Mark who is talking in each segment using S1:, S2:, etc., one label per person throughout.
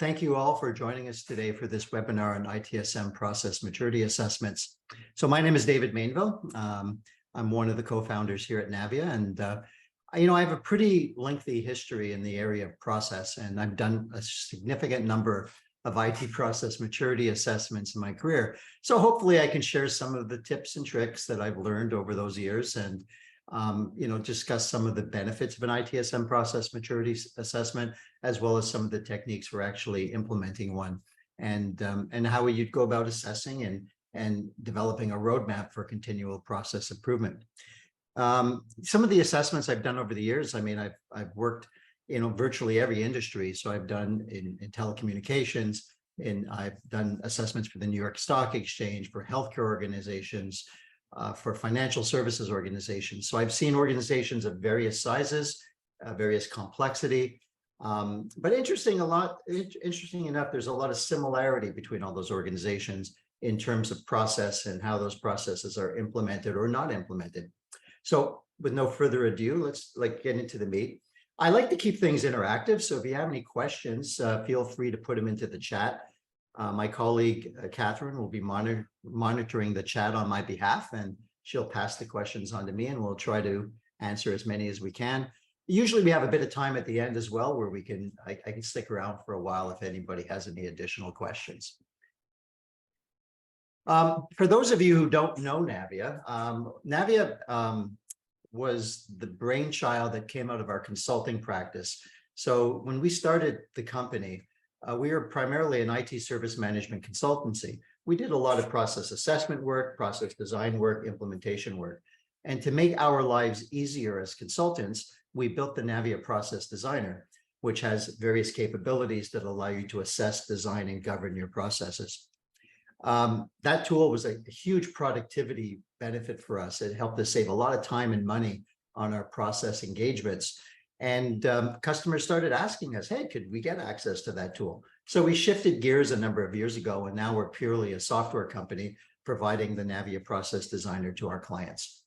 S1: Thank you all for joining us today for this webinar on ITSM Process Maturity Assessments. So my name is David Mainville. I'm one of the co-founders here at Navvia, and I have a pretty lengthy history in the area of process, and I've done a significant number of IT process maturity assessments in my career. So hopefully I can share some of the tips and tricks that I've learned over those years and discuss some of the benefits of an ITSM process maturity assessment, as well as some of the techniques for actually implementing one, and how you'd go about assessing and developing a roadmap for continual process improvement. Some of the assessments I've done over the years, I've worked in virtually every industry. So I've done in telecommunications, and I've done assessments for the New York Stock Exchange, for healthcare organizations, for financial services organizations. So I've seen organizations of various sizes, various complexity, but interesting enough, there's a lot of similarity between all those organizations in terms of process and how those processes are implemented or not implemented. So with no further ado, let's get into the meat. I like to keep things interactive. So if you have any questions, feel free to put them into the chat. My colleague, Catherine, will be monitoring the chat on my behalf, and she'll pass the questions on to me, and we'll try to answer as many as we can. Usually we have a bit of time at the end as well, where I can stick around for a while if anybody has any additional questions. For those of you who don't know Navvia, Navvia was the brainchild that came out of our consulting practice. So when we started the company, we were primarily an IT service management consultancy. We did a lot of process assessment work, process design work, implementation work. And to make our lives easier as consultants, we built the Navvia Process Designer, which has various capabilities that allow you to assess, design, and govern your processes. That tool was a huge productivity benefit for us. It helped us save a lot of time and money on our process engagements. And customers started asking us, hey, could we get access to that tool? So we shifted gears a number of years ago, and now we're purely a software company providing the Navvia Process Designer to our clients.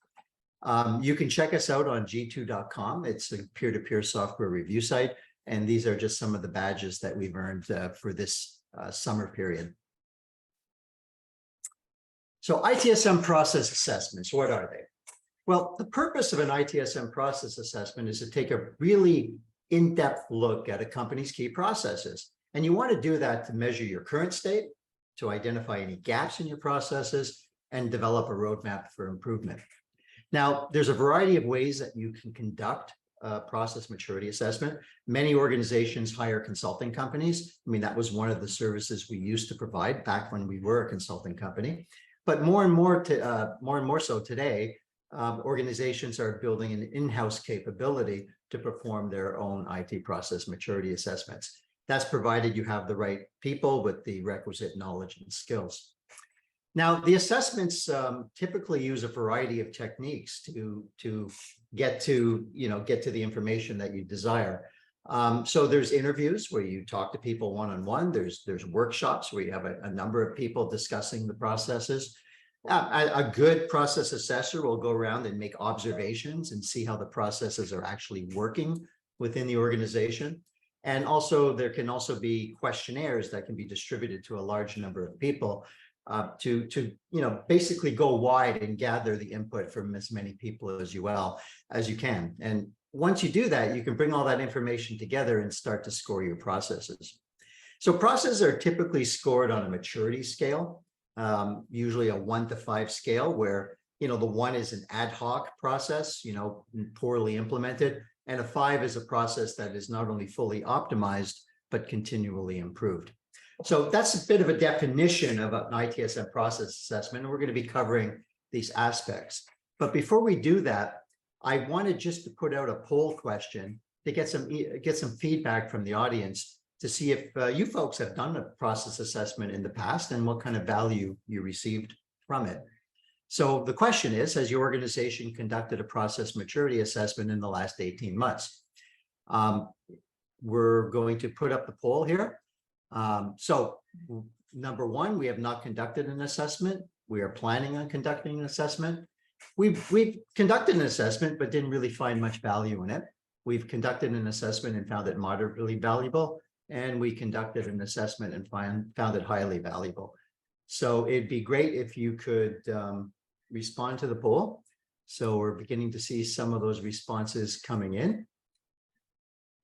S1: You can check us out on g2.com. It's a peer-to-peer software review site. And these are just some of the badges that we've earned for this summer period. So ITSM process assessments, what are they? Well, the purpose of an ITSM process assessment is to take a really in-depth look at a company's key processes. And you want to do that to measure your current state, to identify any gaps in your processes, and develop a roadmap for improvement. Now, there's a variety of ways that you can conduct a process maturity assessment. Many organizations hire consulting companies. That was one of the services we used to provide back when we were a consulting company. But more and more so today, organizations are building an in-house capability to perform their own IT process maturity assessments. That's provided you have the right people with the requisite knowledge and skills. Now, the assessments typically use a variety of techniques to get to the information that you desire. So there's interviews where you talk to people one-on-one. There's workshops where you have a number of people discussing the processes. A good process assessor will go around and make observations and see how the processes are actually working within the organization. And also there can also be questionnaires that can be distributed to a large number of people to basically go wide and gather the input from as many people as you can. And once you do that, you can bring all that information together and start to score your processes. So processes are typically scored on a maturity scale, usually a 1 to 5 scale, where the 1 is an ad hoc process, poorly implemented, and a 5 is a process that is not only fully optimized but continually improved. So that's a bit of a definition of an ITSM process assessment, and we're going to be covering these aspects. But before we do that, I wanted just to put out a poll question to get some feedback from the audience to see if you folks have done a process assessment in the past and what kind of value you received from it. So the question is, has your organization conducted a process maturity assessment in the last 18 months? We're going to put up the poll here. So number 1, we have not conducted an assessment. We are planning on conducting an assessment. We've conducted an assessment, but didn't really find much value in it. We've conducted an assessment and found it moderately valuable. and we conducted an assessment and found it highly valuable. So it'd be great if you could respond to the poll. So we're beginning to see some of those responses coming in.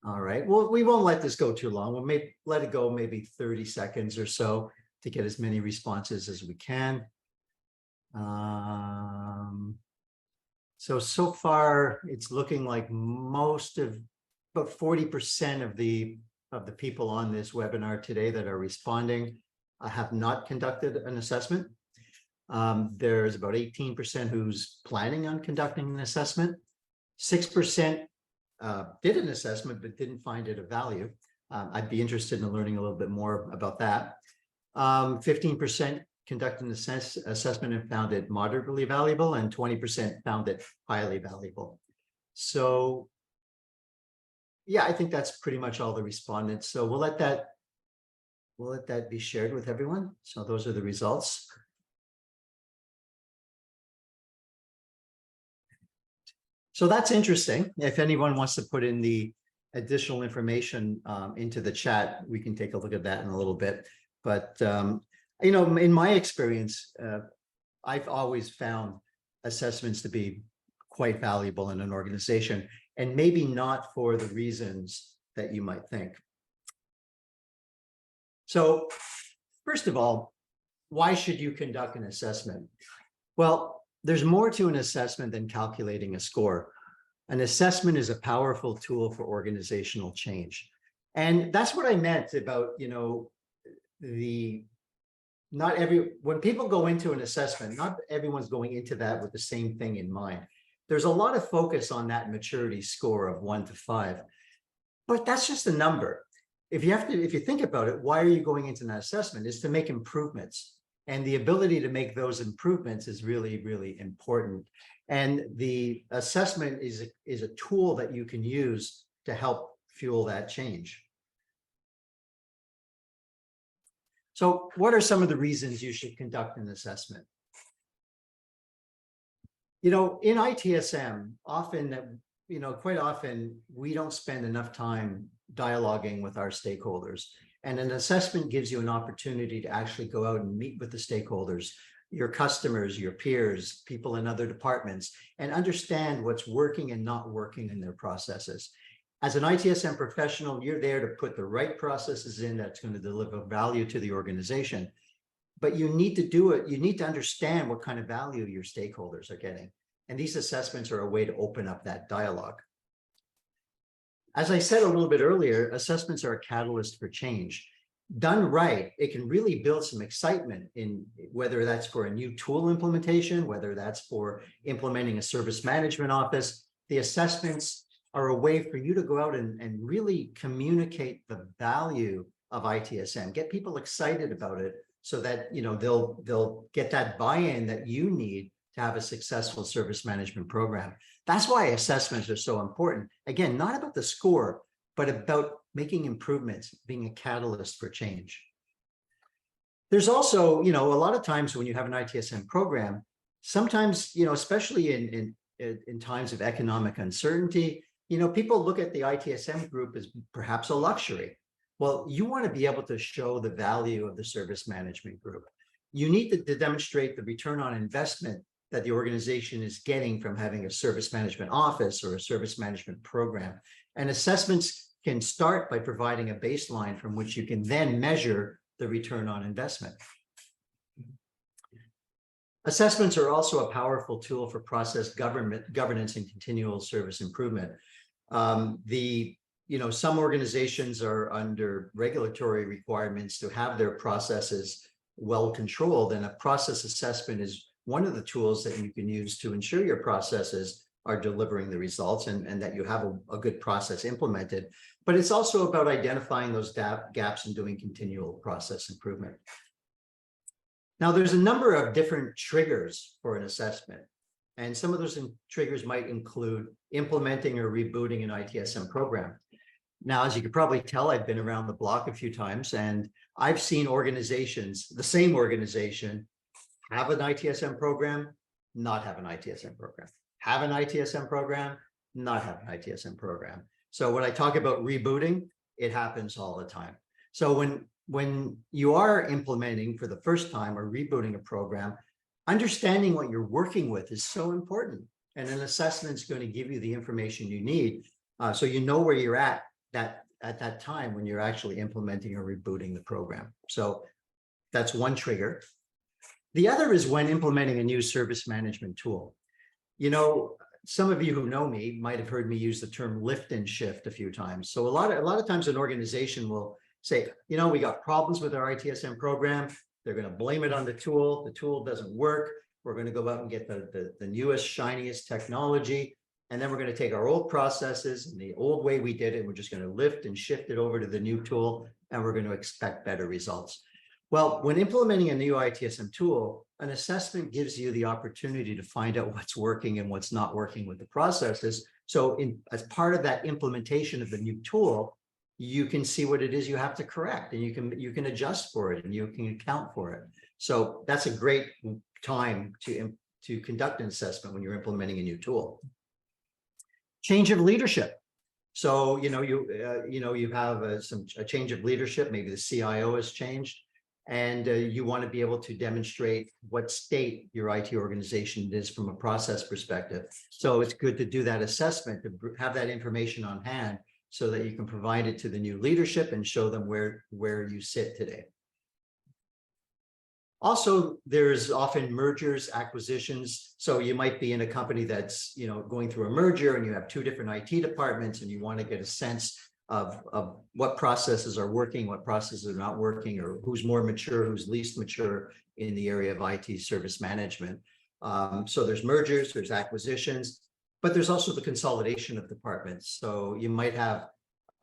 S1: All right, well, we won't let this go too long. We'll let it go maybe 30 seconds or so to get as many responses as we can. So far, it's looking like most of, about 40% of the people on this webinar today that are responding have not conducted an assessment. There's about 18% who's planning on conducting an assessment. 6% did an assessment but didn't find it of value. I'd be interested in learning a little bit more about that. 15% conducted an assessment and found it moderately valuable, and 20% found it highly valuable. So yeah, I think that's pretty much all the respondents. So we'll let that be shared with everyone. So those are the results. So that's interesting. If anyone wants to put in the additional information into the chat, we can take a look at that in a little bit. But, you know, in my experience, I've always found assessments to be quite valuable in an organization, and maybe not for the reasons that you might think. So first of all, why should you conduct an assessment? Well, there's more to an assessment than calculating a score. An assessment is a powerful tool for organizational change. And that's what I meant about, you know, when people go into an assessment, not everyone's going into that with the same thing in mind. There's a lot of focus on that maturity score of 1 to 5, but that's just a number. If you think about it, why are you going into that assessment? Is to make improvements. And the ability to make those improvements is really, really important. And the assessment is a tool that you can use to help fuel that change. So what are some of the reasons you should conduct an assessment? You know, in ITSM, quite often, we don't spend enough time dialoguing with our stakeholders. And an assessment gives you an opportunity to actually go out and meet with the stakeholders, your customers, your peers, people in other departments, and understand what's working and not working in their processes. As an ITSM professional, you're there to put the right processes in that's going to deliver value to the organization. But you need to do it. You need to understand what kind of value your stakeholders are getting. And these assessments are a way to open up that dialogue. As I said a little bit earlier, assessments are a catalyst for change. Done right, it can really build some excitement in whether that's for a new tool implementation, whether that's for implementing a service management office. The assessments are a way for you to go out and really communicate the value of ITSM, get people excited about it so that, you know, they'll get that buy-in that you need to have a successful service management program. That's why assessments are so important. Again, not about the score, but about making improvements, being a catalyst for change. There's also, you know, a lot of times when you have an ITSM program, sometimes, you know, especially in times of economic uncertainty, you know, people look at the ITSM group as perhaps a luxury. Well, you want to be able to show the value of the service management group. You need to demonstrate the return on investment that the organization is getting from having a service management office or a service management program. And assessments can start by providing a baseline from which you can then measure the return on investment. Assessments are also a powerful tool for process governance and continual service improvement. Some organizations are under regulatory requirements to have their processes well controlled, and a process assessment is one of the tools that you can use to ensure your processes are delivering the results and that you have a good process implemented. But it's also about identifying those gaps and doing continual process improvement. Now, there's a number of different triggers for an assessment, and some of those triggers might include implementing or rebooting an ITSM program. Now, as you could probably tell, I've been around the block a few times, and I've seen organizations, the same organization, have an ITSM program, not have an ITSM program, have an ITSM program, not have an ITSM program. So when I talk about rebooting, it happens all the time. So when you are implementing for the first time or rebooting a program, understanding what you're working with is so important. And an assessment is going to give you the information you need, so you know where you're at that time when you're actually implementing or rebooting the program. So that's one trigger. The other is when implementing a new service management tool. You know, some of you who know me might have heard me use the term lift and shift a few times. So a lot of times an organization will say, you know, we got problems with our ITSM program. They're going to blame it on the tool. The tool doesn't work. We're going to go out and get the newest, shiniest technology. And then we're going to take our old processes and the old way we did it. We're just going to lift and shift it over to the new tool, and we're going to expect better results. Well, when implementing a new ITSM tool, an assessment gives you the opportunity to find out what's working and what's not working with the processes. So as part of that implementation of the new tool, you can see what it is you have to correct, and you can adjust for it, and you can account for it. So that's a great time to conduct an assessment when you're implementing a new tool. Change of leadership. So you have a change of leadership. Maybe the CIO has changed, and you want to be able to demonstrate what state your IT organization is from a process perspective. So it's good to do that assessment, to have that information on hand, so that you can provide it to the new leadership and show them where you sit today. Also, there's often mergers, acquisitions. So you might be in a company that's going through a merger, and you have two different IT departments, and you want to get a sense of what processes are working, what processes are not working, or who's more mature, who's least mature in the area of IT service management. So there's mergers, there's acquisitions, but there's also the consolidation of departments. So you might have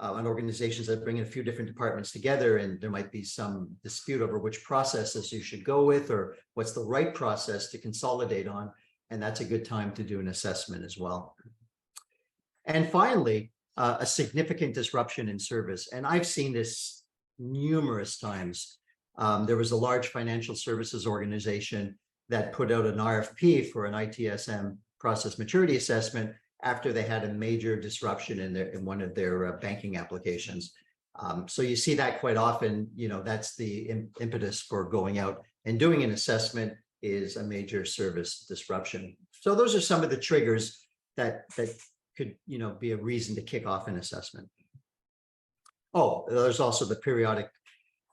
S1: an organizations that bring in a few different departments together, and there might be some dispute over which processes you should go with, or what's the right process to consolidate on. And that's a good time to do an assessment as well. And finally, a significant disruption in service. And I've seen this numerous times. There was a large financial services organization that put out an RFP for an ITSM Process Maturity Assessment after they had a major disruption in one of their banking applications. So you see that quite often. That's the impetus for going out and doing an assessment, is a major service disruption. So those are some of the triggers that could be a reason to kick off an assessment. Oh, there's also the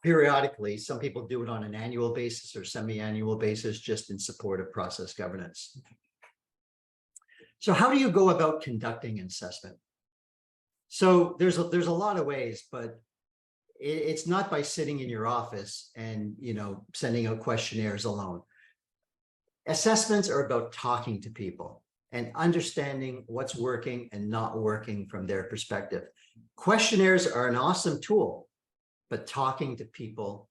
S1: periodically. Some people do it on an annual basis or semi-annual basis, just in support of process governance. So how do you go about conducting an assessment? So there's a lot of ways, but it's not by sitting in your office and sending out questionnaires alone. Assessments are about talking to people and understanding what's working and not working from their perspective. Questionnaires are an awesome tool, but talking to people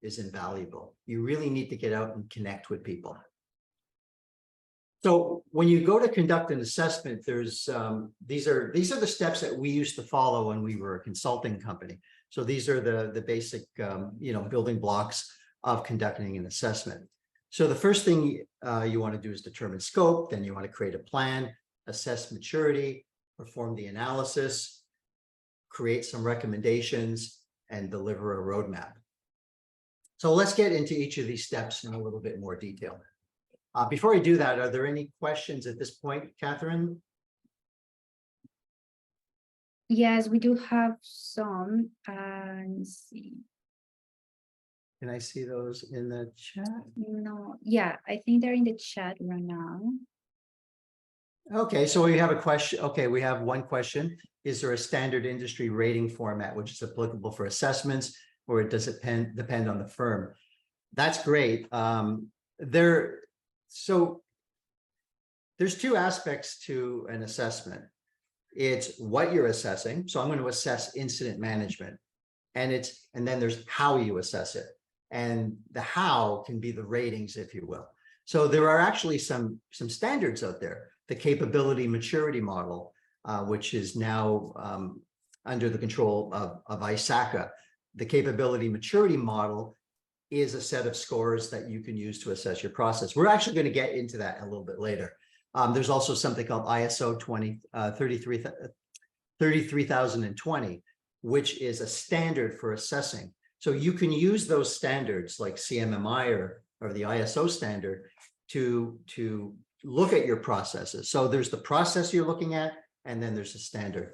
S1: is invaluable. You really need to get out and connect with people. So when you go to conduct an assessment, there's these are the steps that we used to follow when we were a consulting company. So these are the basic building blocks of conducting an assessment. So the first thing you want to do is determine scope. Then you want to create a plan, assess maturity, perform the analysis, create some recommendations, and deliver a roadmap. So let's get into each of these steps in a little bit more detail. Before I do that, are there any questions at this point, Catherine?
S2: Yes, we do have some. Let's see.
S1: Can I see those in the chat?
S2: No, yeah, I think they're in the chat right now.
S1: Okay, so we have a question. Okay, we have one question. Is there a standard industry rating format which is applicable for assessments, or does it depend on the firm? That's great. So there's two aspects to an assessment. It's what you're assessing. So I'm going to assess incident management, and then there's how you assess it. And the how can be the ratings, if you will. So there are actually some standards out there. The capability maturity model, which is now under the control of ISACA. The capability maturity model is a set of scores that you can use to assess your process. We're actually going to get into that a little bit later. There's also something called ISO 33020, which is a standard for assessing. So you can use those standards like CMMI or the ISO standard to look at your processes. So there's the process you're looking at, and then there's the standard.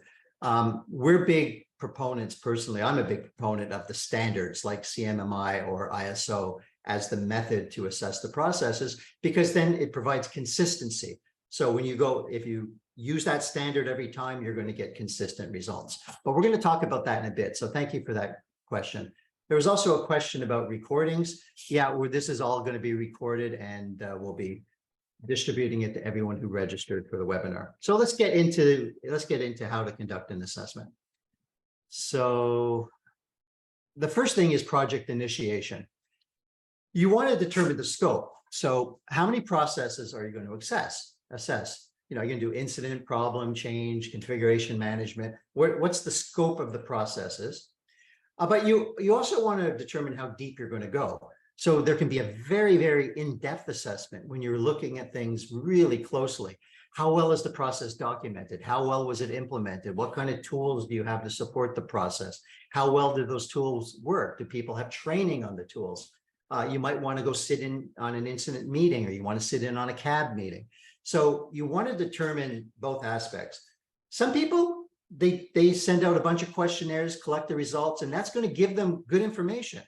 S1: We're big proponents, personally, I'm a big proponent of the standards like CMMI or ISO as the method to assess the processes, because then it provides consistency. So when you go, if you use that standard every time, you're going to get consistent results. But we're going to talk about that in a bit. So thank you for that question. There was also a question about recordings. Yeah, this is all going to be recorded, and we'll be distributing it to everyone who registered for the webinar. So let's get into how to conduct an assessment. So the first thing is project initiation. You want to determine the scope. So how many processes are you going to assess? You know, you're going to do incident, problem, change, configuration management. What's the scope of the processes? But you also want to determine how deep you're going to go. So there can be a very, very in-depth assessment when you're looking at things really closely. How well is the process documented? How well was it implemented? What kind of tools do you have to support the process? How well do those tools work? Do people have training on the tools? You might want to go sit in on an incident meeting, or you want to sit in on a CAB meeting. So you want to determine both aspects. Some people, they send out a bunch of questionnaires, collect the results, and that's going to give them good information.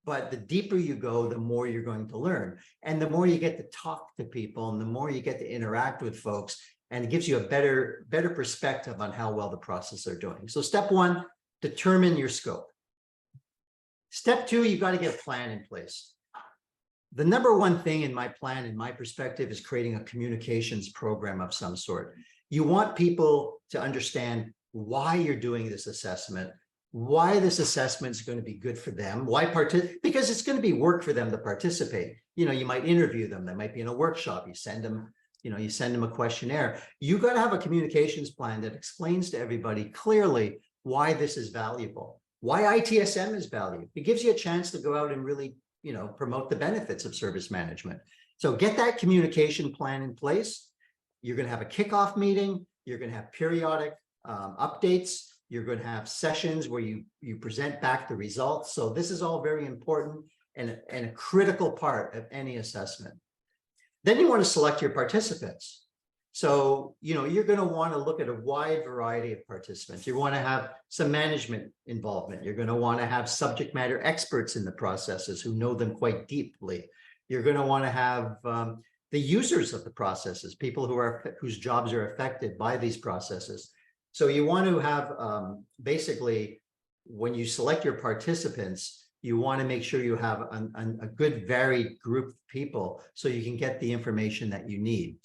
S1: But the deeper you go, the more you're going to learn. And the more you get to talk to people, and the more you get to interact with folks, and it gives you a better perspective on how well the process are doing. So step one, determine your scope. Step two, you've got to get a plan in place. The number one thing in my plan, in my perspective, is creating a communications program of some sort. You want people to understand why you're doing this assessment, why this assessment is going to be good for them, because it's going to be work for them to participate. You know, you might interview them, they might be in a workshop, you send them a questionnaire. You got to have a communications plan that explains to everybody clearly why this is valuable, why ITSM is valuable. It gives you a chance to go out and really, promote the benefits of service management. So get that communication plan in place. You're going to have a kickoff meeting. You're going to have periodic updates. You're going to have sessions where you present back the results. So this is all very important and a critical part of any assessment. Then you want to select your participants. So, you're going to want to look at a wide variety of participants. You want to have some management involvement. You're going to want to have subject matter experts in the processes who know them quite deeply. You're going to want to have the users of the processes, people whose jobs are affected by these processes. So you want to have, basically, when you select your participants, you want to make sure you have a good varied group of people so you can get the information that you need.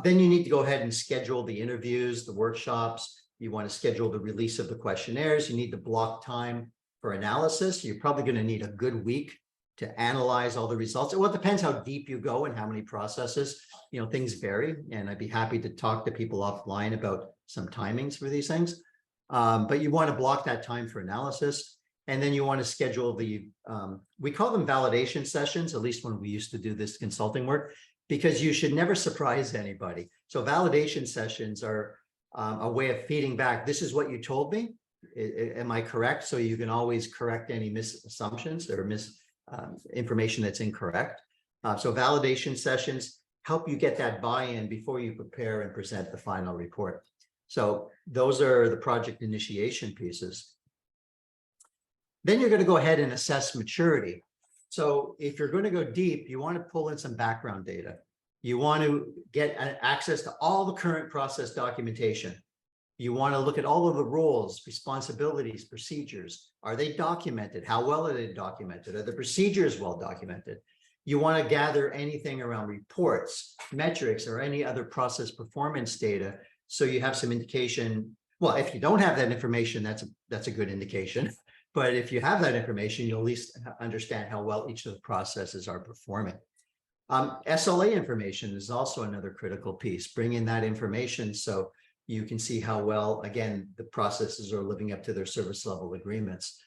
S1: Then you need to go ahead and schedule the interviews, the workshops. You want to schedule the release of the questionnaires. You need to block time for analysis. You're probably going to need a good week to analyze all the results. Well, it depends how deep you go and how many processes. Things vary, and I'd be happy to talk to people offline about some timings for these things. But you want to block that time for analysis. And then you want to schedule we call them validation sessions, at least when we used to do this consulting work, because you should never surprise anybody. So validation sessions are a way of feeding back. This is what you told me. Am I correct? So you can always correct any misassumptions or information that's incorrect. So validation sessions help you get that buy-in before you prepare and present the final report. So those are the project initiation pieces. Then you're going to go ahead and assess maturity. So if you're going to go deep, you want to pull in some background data. You want to get access to all the current process documentation. You want to look at all of the roles, responsibilities, procedures. Are they documented? How well are they documented? Are the procedures well documented? You want to gather anything around reports, metrics, or any other process performance data, so you have some indication. Well, if you don't have that information, that's a good indication. But if you have that information, you'll at least understand how well each of the processes are performing. SLA information is also another critical piece. Bring in that information so you can see how well, again, the processes are living up to their service level agreements.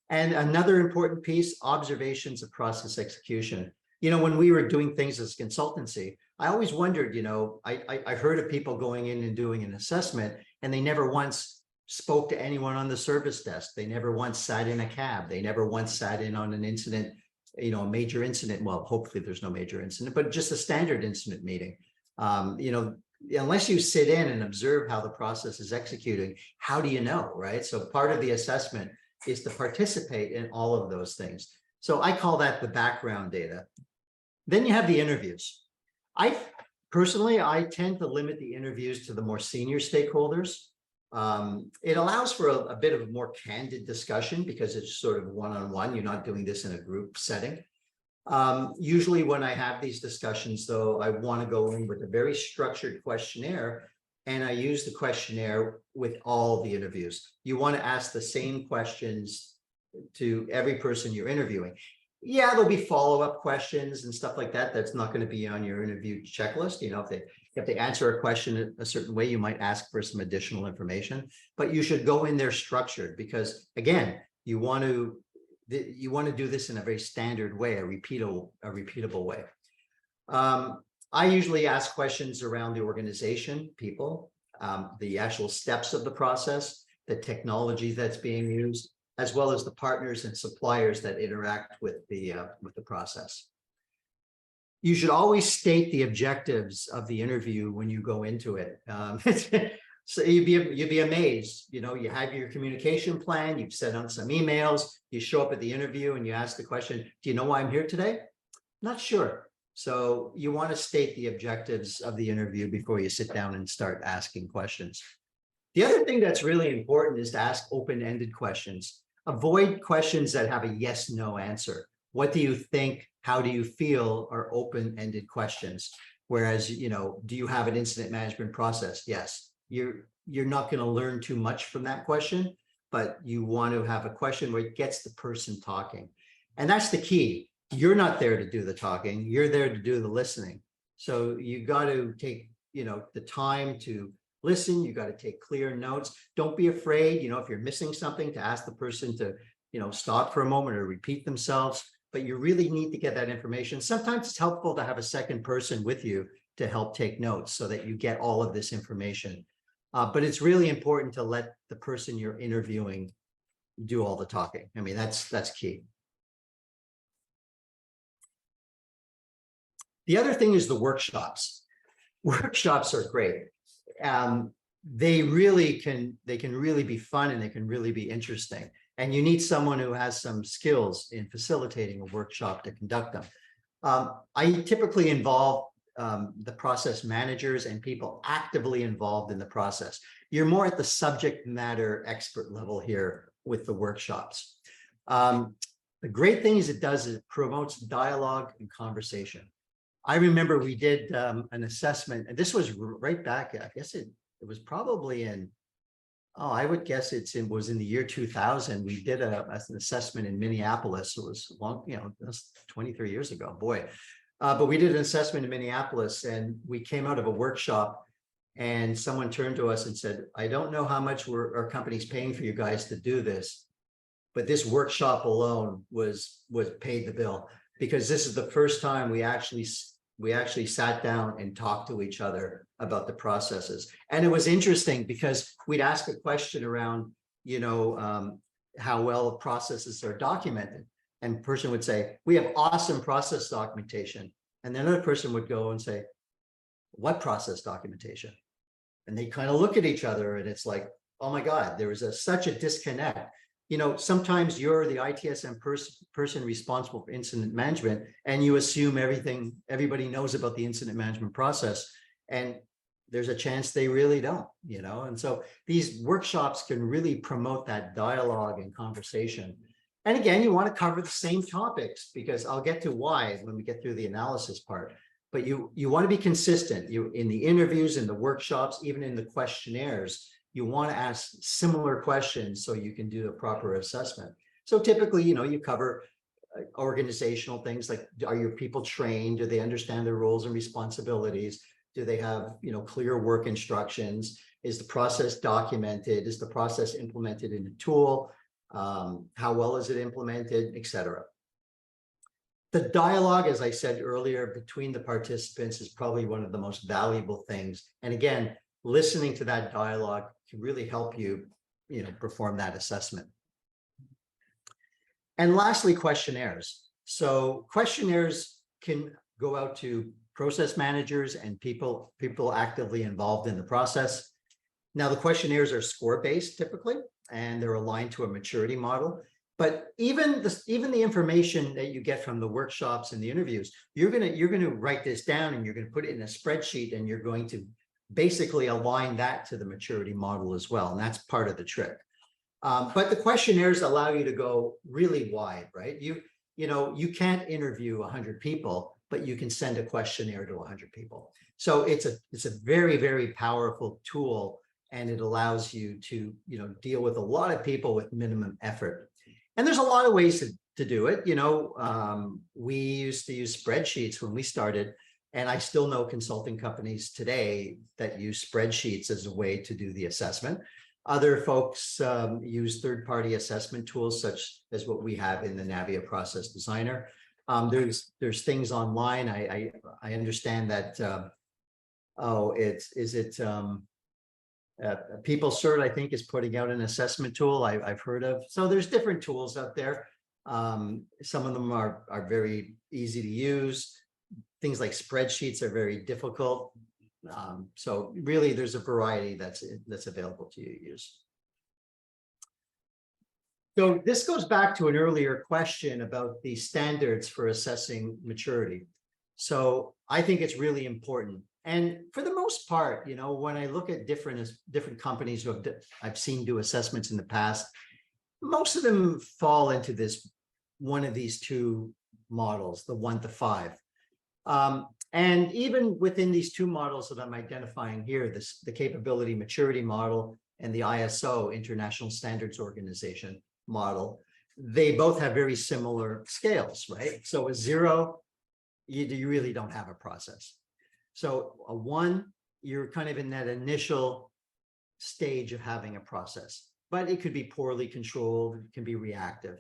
S1: And another important piece, observations of process execution. When we were doing things as consultancy, I always wondered, I heard of people going in and doing an assessment, and they never once spoke to anyone on the service desk. They never once sat in a cab. They never once sat in on an incident, a major incident. Well, hopefully there's no major incident, but just a standard incident meeting. Unless you sit in and observe how the process is executing, how do you know, right? So part of the assessment is to participate in all of those things. So I call that the background data. Then you have the interviews. I tend to limit the interviews to the more senior stakeholders. It allows for a bit of a more candid discussion because it's sort of one-on-one. You're not doing this in a group setting. Usually when I have these discussions, though, I want to go in with a very structured questionnaire, and I use the questionnaire with all the interviews. You want to ask the same questions to every person you're interviewing. Yeah, there'll be follow-up questions and stuff like that. That's not going to be on your interview checklist. If they answer a question a certain way, you might ask for some additional information, but you should go in there structured because, again, you want to do this in a very standard way, a repeatable way. I usually ask questions around the organization, people, the actual steps of the process, the technology that's being used, as well as the partners and suppliers that interact with the process. You should always state the objectives of the interview when you go into it. So you'd be amazed. You have your communication plan, you've sent out some emails, you show up at the interview and you ask the question, do you know why I'm here today? Not sure. So you want to state the objectives of the interview before you sit down and start asking questions. The other thing that's really important is to ask open-ended questions. Avoid questions that have a yes, no answer. What do you think? How do you feel? Are open-ended questions. Whereas, do you have an incident management process? Yes. You're not going to learn too much from that question, but you want to have a question where it gets the person talking. And that's the key. You're not there to do the talking. You're there to do the listening. So you got to take, the time to listen. You got to take clear notes. Don't be afraid, if you're missing something, to ask the person to, stop for a moment or repeat themselves. But you really need to get that information. Sometimes it's helpful to have a second person with you to help take notes so that you get all of this information. But it's really important to let the person you're interviewing do all the talking. I mean, that's key. The other thing is the workshops. Workshops are great. They can really be fun and they can really be interesting. And you need someone who has some skills in facilitating a workshop to conduct them. I typically involve the process managers and people actively involved in the process. You're more at the subject matter expert level here with the workshops. The great thing is it promotes dialogue and conversation. I remember we did an assessment, and this was right back, I guess it was probably in, I would guess it was in the year 2000. We did an assessment in Minneapolis. It was long, that's 23 years ago, boy. But we did an assessment in Minneapolis and we came out of a workshop and someone turned to us and said, I don't know how much our company's paying for you guys to do this, but this workshop alone was paid the bill, because this is the first time we actually sat down and talked to each other about the processes. And it was interesting because we'd ask a question around, how well processes are documented. And the person would say, we have awesome process documentation. And then another person would go and say, what process documentation? And they kind of look at each other and it's like, oh my God, there was such a disconnect. Sometimes you're the ITSM person responsible for incident management, and you assume everybody knows about the incident management process, and there's a chance they really don't, and so these workshops can really promote that dialogue and conversation. And again, you want to cover the same topics, because I'll get to why when we get through the analysis part, but you want to be consistent. In the interviews, in the workshops, even in the questionnaires, you want to ask similar questions so you can do a proper assessment. So typically, you cover organizational things like, are your people trained? Do they understand their roles and responsibilities? Do they have, clear work instructions? Is the process documented? Is the process implemented in a tool? How well is it implemented, etc. The dialogue, as I said earlier, between the participants is probably one of the most valuable things. And again, listening to that dialogue can really help you perform that assessment. And lastly, questionnaires. So questionnaires can go out to process managers and people actively involved in the process. Now, the questionnaires are score-based typically, and they're aligned to a maturity model. But even the information that you get from the workshops and the interviews, you're gonna write this down and you're gonna put it in a spreadsheet, and you're going to basically align that to the maturity model as well. And that's part of the trick. But the questionnaires allow you to go really wide, right? You can't interview 100 people, but you can send a questionnaire to 100 people. So it's a very, very powerful tool, and it allows you to deal with a lot of people with minimum effort. And there's a lot of ways to do it. We used to use spreadsheets when we started, and I still know consulting companies today that use spreadsheets as a way to do the assessment. Other folks use third-party assessment tools, such as what we have in the Navvia Process Designer. There's things online. I understand that. PeopleCert, I think, is putting out an assessment tool I've heard of. So there's different tools out there. Some of them are very easy to use. Things like spreadsheets are very difficult. So really, there's a variety that's available to you to use. So this goes back to an earlier question about the standards for assessing maturity. So I think it's really important. And for the most part, when I look at different companies who I've seen do assessments in the past, most of them fall into one of these two models, the 1 to 5. And even within these two models that I'm identifying here, the capability maturity model and the ISO, International Standards Organization model, they both have very similar scales, right? So a 0, you really don't have a process. So a 1, you're kind of in that initial stage of having a process, but it could be poorly controlled, it can be reactive.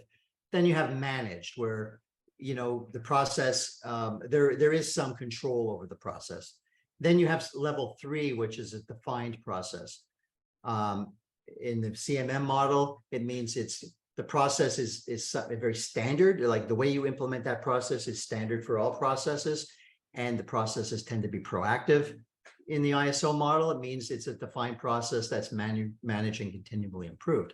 S1: Then you have managed, where the process, there is some control over the process. Then you have level 3, which is a defined process. In the CMM model, it means the process is very standard, like the way you implement that process is standard for all processes, and the processes tend to be proactive. In the ISO model, it means it's a defined process that's managed and continually improved.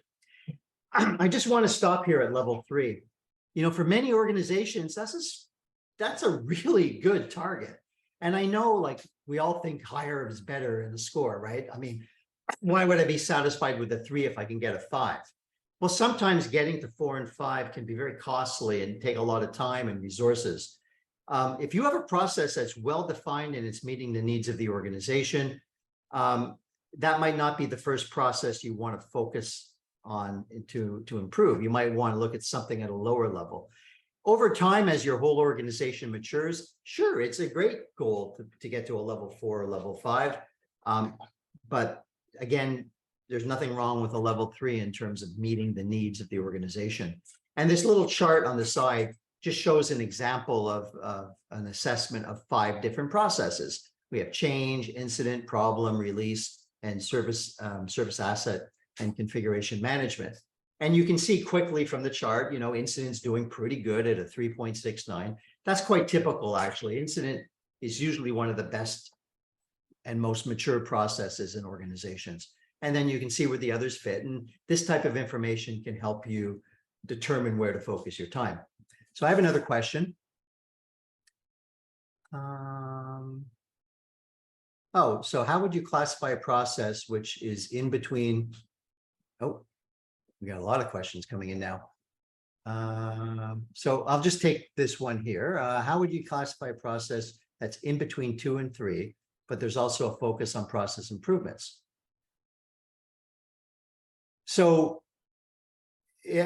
S1: I just want to stop here at level 3. For many organizations, that's a really good target. And I know, like, we all think higher is better in the score, right? I mean, why would I be satisfied with a 3 if I can get a 5? Well, sometimes getting to 4 and 5 can be very costly and take a lot of time and resources. If you have a process that's well-defined and it's meeting the needs of the organization, that might not be the first process you want to focus on to improve. You might want to look at something at a lower level. Over time, as your whole organization matures, sure, it's a great goal to get to a level 4 or level 5. But again, there's nothing wrong with a level 3 in terms of meeting the needs of the organization. And this little chart on the side just shows an example of an assessment of 5 different processes. We have change, incident, problem, release, and service asset and configuration management. And you can see quickly from the chart, incident's doing pretty good at a 3.69. That's quite typical, actually. Incident is usually one of the best and most mature processes in organizations. And then you can see where the others fit. And this type of information can help you determine where to focus your time. So I have another question. So how would you classify a process which is in between? Oh, we got a lot of questions coming in now. So I'll just take this one here. How would you classify a process that's in between 2 and 3, but there's also a focus on process improvements? So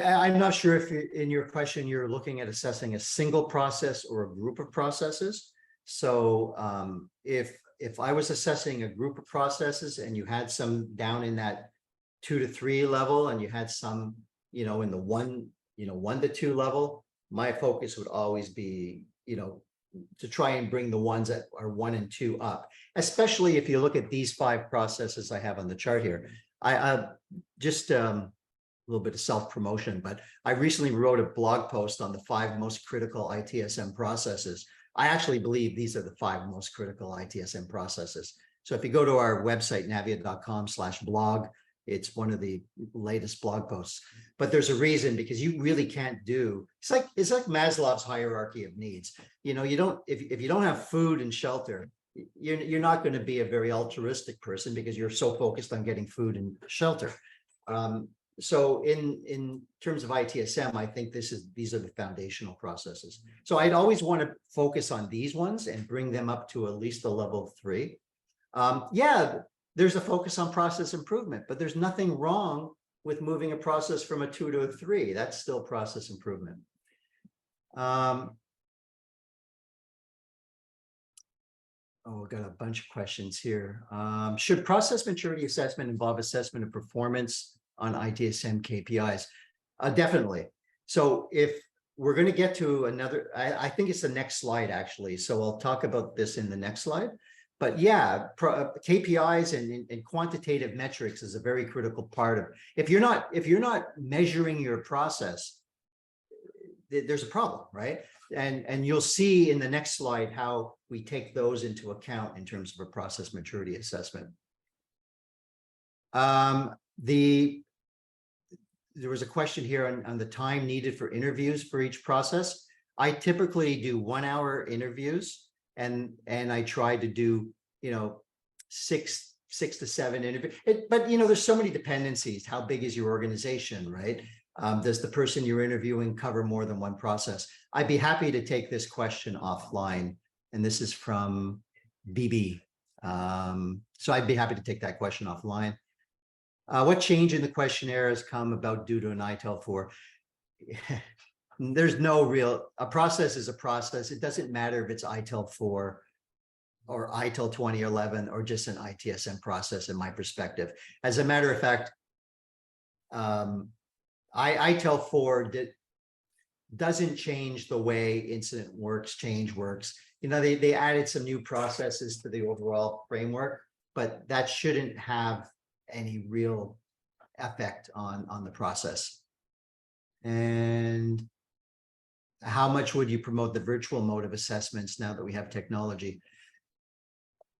S1: I'm not sure if in your question you're looking at assessing a single process or a group of processes. So if I was assessing a group of processes and you had some down in that 2 to 3 level, and you had some, in the 1 to 2 level, my focus would always be, to try and bring the ones that are 1 and 2 up, especially if you look at these 5 processes I have on the chart here. I just a little bit of self-promotion, but I recently wrote a blog post on the 5 most critical ITSM processes. I actually believe these are the 5 most critical ITSM processes. So if you go to our website, navvia.com/blog, it's one of the latest blog posts. But there's a reason, because you really can't do, it's like Maslow's hierarchy of needs. You know, you don't, if you don't have food and shelter, you're not going to be a very altruistic person, because you're so focused on getting food and shelter. So in terms of ITSM, I think these are the foundational processes. So I'd always want to focus on these ones and bring them up to at least a level 3. Yeah, there's a focus on process improvement, but there's nothing wrong with moving a process from a 2 to a 3. That's still process improvement. Oh, we've got a bunch of questions here. Should process maturity assessment involve assessment of performance on ITSM KPIs? Definitely. So if we're going to get to another, I think it's the next slide, actually. So I'll talk about this in the next slide. But yeah, KPIs and quantitative metrics is a very critical part of, if you're not measuring your process, there's a problem, right? And you'll see in the next slide how we take those into account in terms of a process maturity assessment. There was a question here on the time needed for interviews for each process. I typically do 1-hour interviews, and I try to do, you know, 6 to 7 interviews. But, you know, there's so many dependencies. How big is your organization, right? Does the person you're interviewing cover more than one process? I'd be happy to take this question offline. And this is from BB. So I'd be happy to take that question offline. What change in the questionnaire has come about due to an ITIL 4? There's no real, a process is a process. It doesn't matter if it's ITIL 4 or ITIL 2011 or just an ITSM process, in my perspective. As a matter of fact, ITIL 4 doesn't change the way incident works, change works. You know, they added some new processes to the overall framework, but that shouldn't have any real effect on the process. And how much would you promote the virtual mode of assessments now that we have technology?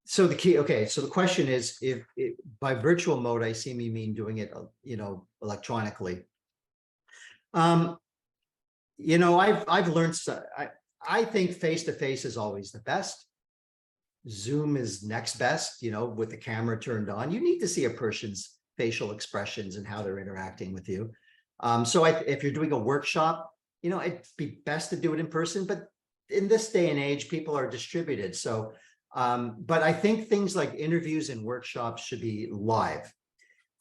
S1: So the key, okay, so the question is, if by virtual mode, I see me mean doing it, you know, electronically. You know, I've learned, I think face-to-face is always the best. Zoom is next best, you know, with the camera turned on. You need to see a person's facial expressions and how they're interacting with you. So if you're doing a workshop, you know, it'd be best to do it in person, but in this day and age, people are distributed. So, but I think things like interviews and workshops should be live.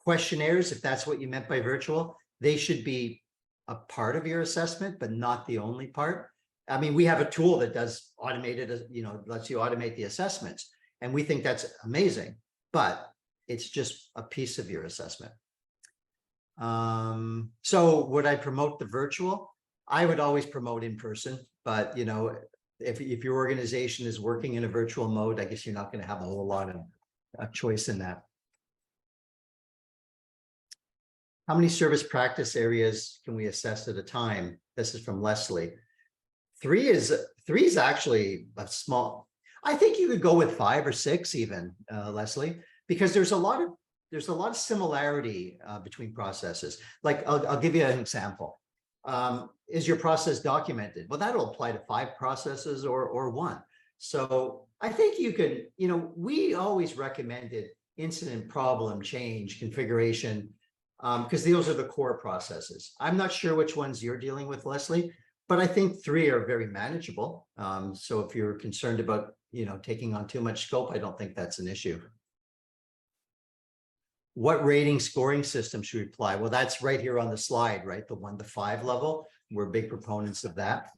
S1: Questionnaires, if that's what you meant by virtual, they should be a part of your assessment, but not the only part. I mean, we have a tool that does automated, you know, lets you automate the assessments. And we think that's amazing, but it's just a piece of your assessment. So would I promote the virtual? I would always promote in person, but, you know, if your organization is working in a virtual mode, I guess you're not going to have a whole lot of choice in that. How many service practice areas can we assess at a time? This is from Leslie. 3 is actually a small. I think you could go with 5 or 6 even, Leslie, because there's a lot of similarity between processes. Like I'll give you an example. Is your process documented? Well, that'll apply to 5 processes or 1. So I think you could, you know, we always recommended incident, problem, change, configuration, because those are the core processes. I'm not sure which ones you're dealing with, Leslie, but I think 3 are very manageable. So if you're concerned about, you know, taking on too much scope, I don't think that's an issue. What rating scoring system should we apply? Well, that's right here on the slide, right? The 1 to 5 level. We're big proponents of that.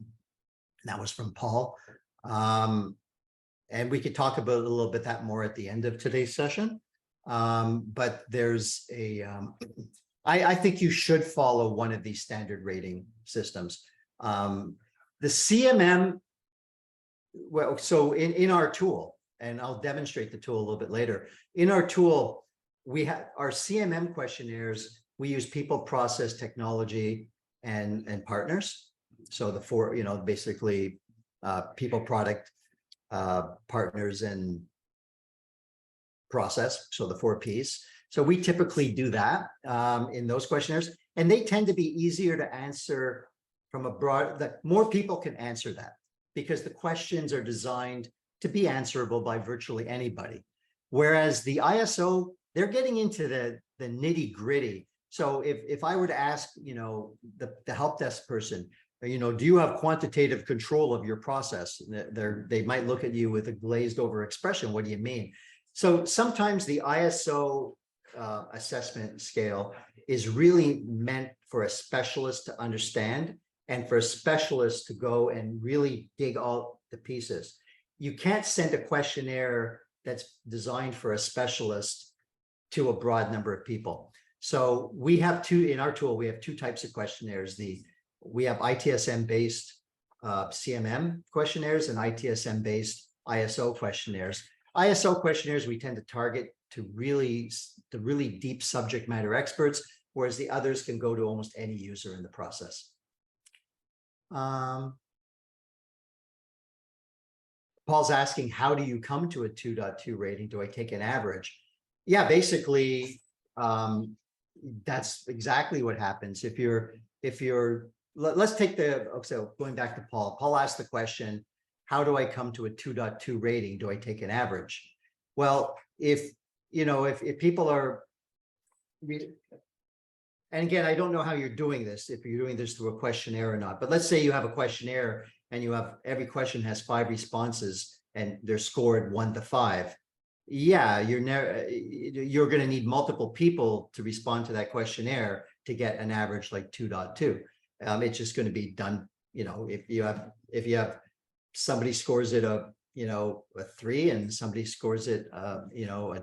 S1: That was from Paul. And we could talk about a little bit that more at the end of today's session. But there's a, I think you should follow one of these standard rating systems. The CMM, well, so in our tool, and I'll demonstrate the tool a little bit later, in our tool, we have our CMM questionnaires. We use people, process, technology, and partners. So the four, basically people, product, partners, and process. So the 4 Ps. So we typically do that in those questionnaires, and they tend to be easier to answer from a broad, that more people can answer that because the questions are designed to be answerable by virtually anybody. Whereas the ISO, they're getting into the nitty gritty. So if I were to ask, the help desk person, do you have quantitative control of your process? They might look at you with a glazed over expression. What do you mean? So sometimes the ISO assessment scale is really meant for a specialist to understand and for a specialist to go and really dig all the pieces. You can't send a questionnaire that's designed for a specialist to a broad number of people. So we have in our tool, we have 2 types of questionnaires. We have ITSM based CMM questionnaires and ITSM based ISO questionnaires. ISO questionnaires, we tend to target to really deep subject matter experts, whereas the others can go to almost any user in the process. Paul's asking, how do you come to a 2.2 rating? Do I take an average? Yeah, basically, that's exactly what happens. Let's take so going back to Paul asked the question, how do I come to a 2.2 rating? Do I take an average? Well, if people are, and again, I don't know how you're doing this, if you're doing this through a questionnaire or not, but let's say you have a questionnaire and every question has 5 responses and they're scored 1 to 5. Yeah, you're going to need multiple people to respond to that questionnaire to get an average like 2.2. It's just going to be done, if you have somebody scores it a 3 and somebody scores it a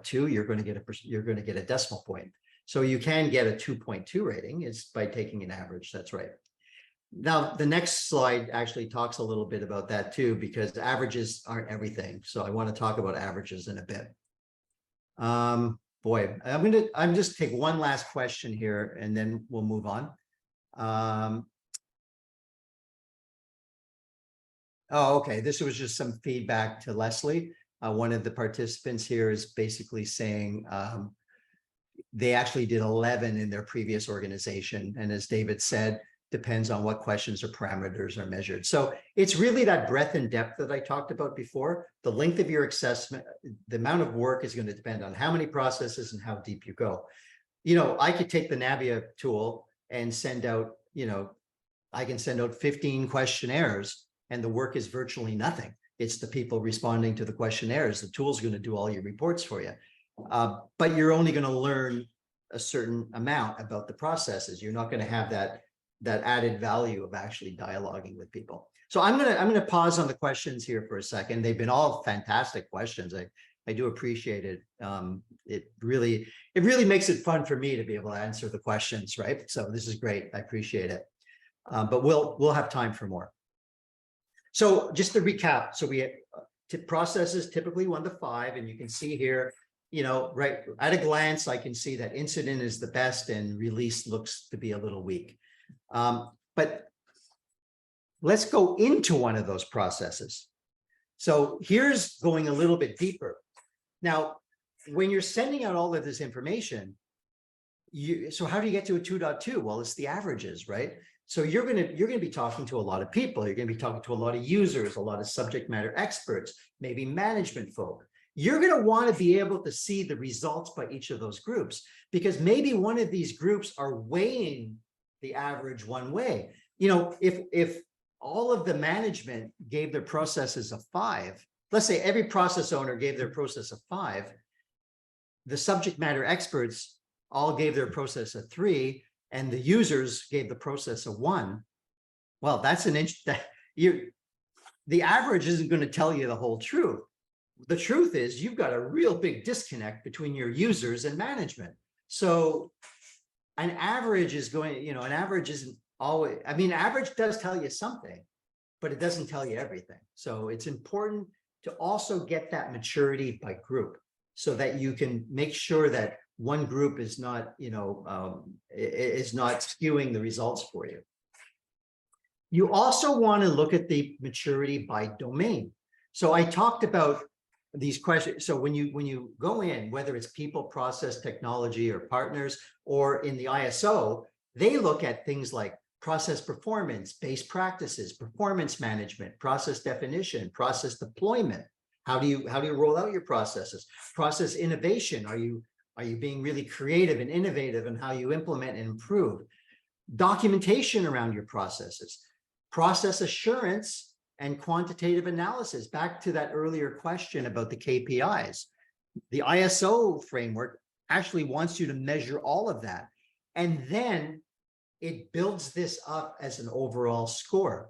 S1: 2, you're going to get a decimal point. So you can get a 2.2 rating is by taking an average. That's right. Now, the next slide actually talks a little bit about that too, because averages aren't everything. So I want to talk about averages in a bit. Boy, I'm just take one last question here and then we'll move on. Oh, okay. This was just some feedback to Leslie. One of the participants here is basically saying they actually did 11 in their previous organization. And as David said, depends on what questions or parameters are measured. So it's really that breadth and depth that I talked about before. The length of your assessment, the amount of work is going to depend on how many processes and how deep you go. I could take the Navvia tool and send out, I can send out 15 questionnaires and the work is virtually nothing. It's the people responding to the questionnaires. The tool's going to do all your reports for you. But you're only going to learn a certain amount about the processes. You're not going to have that added value of actually dialoguing with people. So I'm gonna pause on the questions here for a second. They've been all fantastic questions. I do appreciate it. It really makes it fun for me to be able to answer the questions, right? So this is great. I appreciate it. But we'll have time for more. So just to recap, so we have processes typically 1 to 5, and you can see here, right at a glance, I can see that incident is the best and release looks to be a little weak. But let's go into one of those processes. So here's going a little bit deeper. Now, when you're sending out all of this information, so how do you get to a 2.2? Well, it's the averages, right? So you're gonna be talking to a lot of people. You're gonna be talking to a lot of users, a lot of subject matter experts, maybe management folk. You're going to want to be able to see the results by each of those groups, because maybe one of these groups are weighing the average one way. If all of the management gave their processes a 5, let's say every process owner gave their process a 5, the subject matter experts all gave their process a 3, and the users gave the process a 1. Well, that's the average isn't going to tell you the whole truth. The truth is you've got a real big disconnect between your users and management. So an average is going, an average isn't always, average does tell you something, but it doesn't tell you everything. So it's important to also get that maturity by group so that you can make sure that one group is not, is not skewing the results for you. You also want to look at the maturity by domain. So I talked about these questions. So when you go in, whether it's people, process, technology, or partners, or in the ISO, they look at things like process performance, best practices, performance management, process definition, process deployment. How do you roll out your processes? Process innovation. Are you being really creative and innovative in how you implement and improve? Documentation around your processes, process assurance, and quantitative analysis. Back to that earlier question about the KPIs. The ISO framework actually wants you to measure all of that. And then it builds this up as an overall score.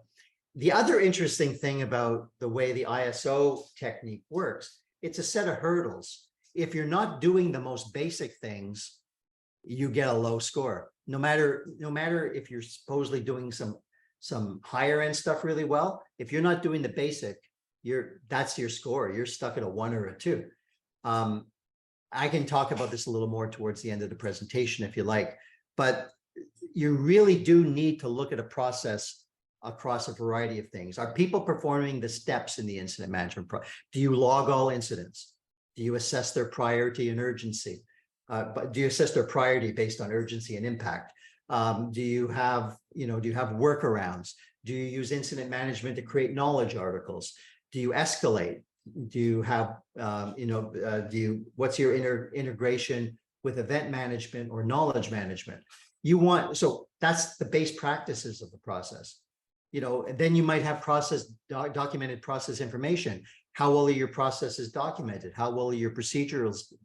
S1: The other interesting thing about the way the ISO technique works, it's a set of hurdles. If you're not doing the most basic things, you get a low score. No matter if you're supposedly doing some higher end stuff really well, if you're not doing the basic, that's your score. You're stuck at a 1 or a 2. I can talk about this a little more towards the end of the presentation if you like, but you really do need to look at a process across a variety of things. Are people performing the steps in the incident management process? Do you log all incidents? Do you assess their priority and urgency? But do you assess their priority based on urgency and impact? Do you have workarounds? Do you use incident management to create knowledge articles? Do you escalate? Do you have, what's your integration with event management or knowledge management? So that's the base practices of the process. And then you might have documented process information. How well are your processes documented? How well are your procedures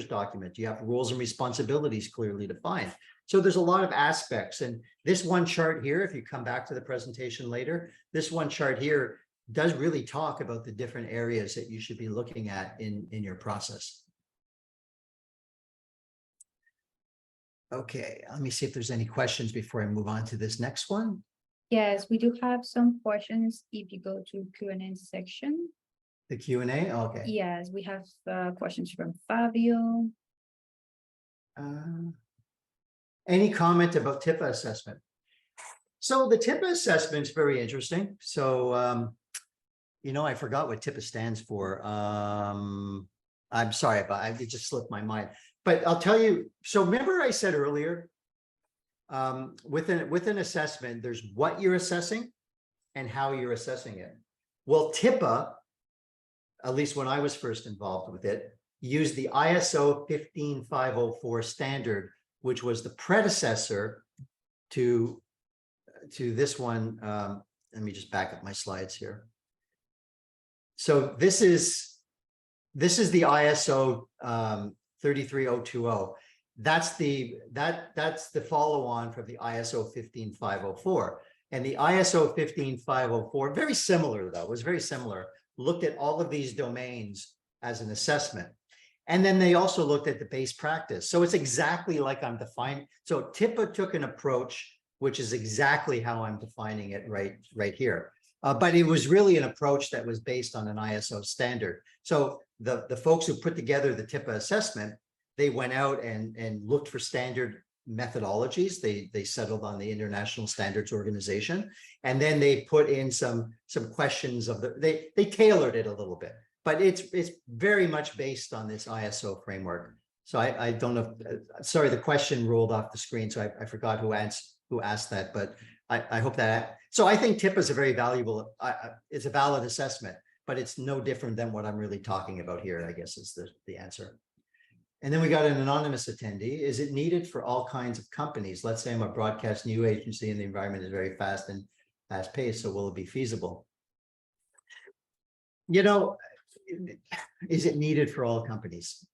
S1: documented? Do you have roles and responsibilities clearly defined? So there's a lot of aspects. And this one chart here, if you come back to the presentation later, this one chart here does really talk about the different areas that you should be looking at in your process. Okay, let me see if there's any questions before I move on to this next one.
S2: Yes, we do have some questions if you go to Q&A section.
S1: The Q&A, okay.
S2: Yes, we have questions from Fabio.
S1: Any comment about TIPA assessment? So the TIPA assessment is very interesting. So, I forgot what TIPA stands for. I'm sorry, but it just slipped my mind. But I'll tell you, so remember I said earlier, with an assessment, there's what you're assessing and how you're assessing it. Well, TIPA, at least when I was first involved with it, used the ISO 15504 standard, which was the predecessor to this one. Let me just back up my slides here. So this is the ISO 33020. That's the follow-on from the ISO 15504. And the ISO 15504, very similar though, was very similar, looked at all of these domains as an assessment. And then they also looked at the base practice. So it's exactly like I'm defining. So TIPA took an approach, which is exactly how I'm defining it right here. But it was really an approach that was based on an ISO standard. So the folks who put together the TIPA assessment, they went out and looked for standard methodologies. They settled on the International Standards Organization, and then they put in some questions of they tailored it a little bit, but it's very much based on this ISO framework. So I don't know. Sorry, the question rolled off the screen, so I forgot who asked that, but I hope that. So I think TIPA is a very valuable. It's a valid assessment, but it's no different than what I'm really talking about here, I guess is the answer. And then we got an anonymous attendee. Is it needed for all kinds of companies? Let's say I'm a broadcast news agency and the environment is very fast paced. So will it be feasible? Is it needed for all companies?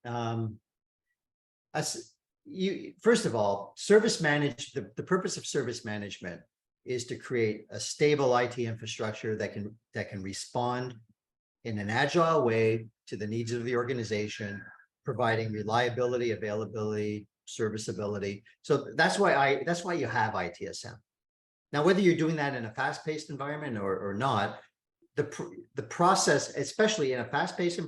S1: First of all, the purpose of service management is to create a stable IT infrastructure that can respond in an agile way to the needs of the organization, providing reliability, availability, serviceability. So that's why you have ITSM. Now, whether you're doing that in a fast-paced environment or not, the process, especially in a fast-paced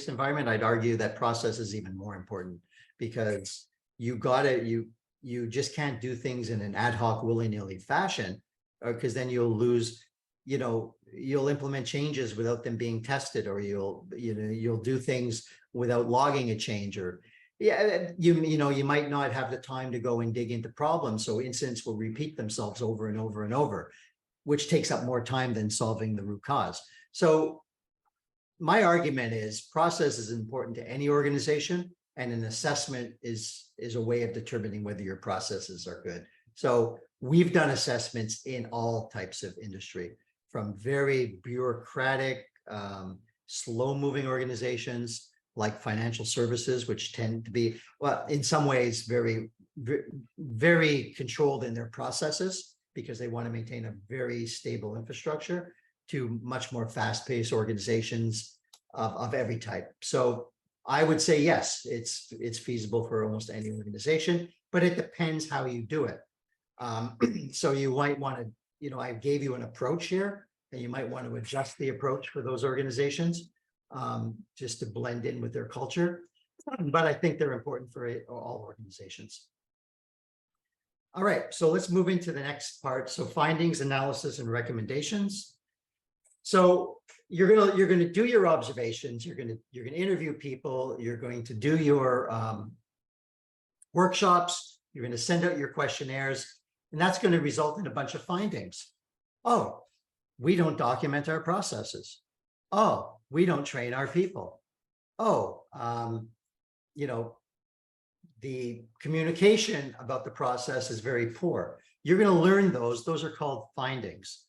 S1: environment, I'd argue that process is even more important, because you just can't do things in an ad hoc, willy-nilly fashion, because then you'll lose, you'll implement changes without them being tested, or you'll do things without logging a change, or you might not have the time to go and dig into problems, so incidents will repeat themselves over and over and over, which takes up more time than solving the root cause. So my argument is process is important to any organization, and an assessment is a way of determining whether your processes are good. So we've done assessments in all types of industry, from very bureaucratic, slow-moving organizations like financial services, which tend to be, well, in some ways, very, very controlled in their processes, because they want to maintain a very stable infrastructure, to much more fast-paced organizations of every type. So I would say, yes, it's feasible for almost any organization, but it depends how you do it. So you might want to, I gave you an approach here, and you might want to adjust the approach for those organizations, just to blend in with their culture. But I think they're important for all organizations. All right, so let's move into the next part. So findings, analysis, and recommendations. So you're gonna do your observations. You're gonna interview people. You're going to do your workshops. You're going to send out your questionnaires, and that's going to result in a bunch of findings. Oh, we don't document our processes. Oh, we don't train our people. Oh, the communication about the process is very poor. You're going to learn those. Those are called findings.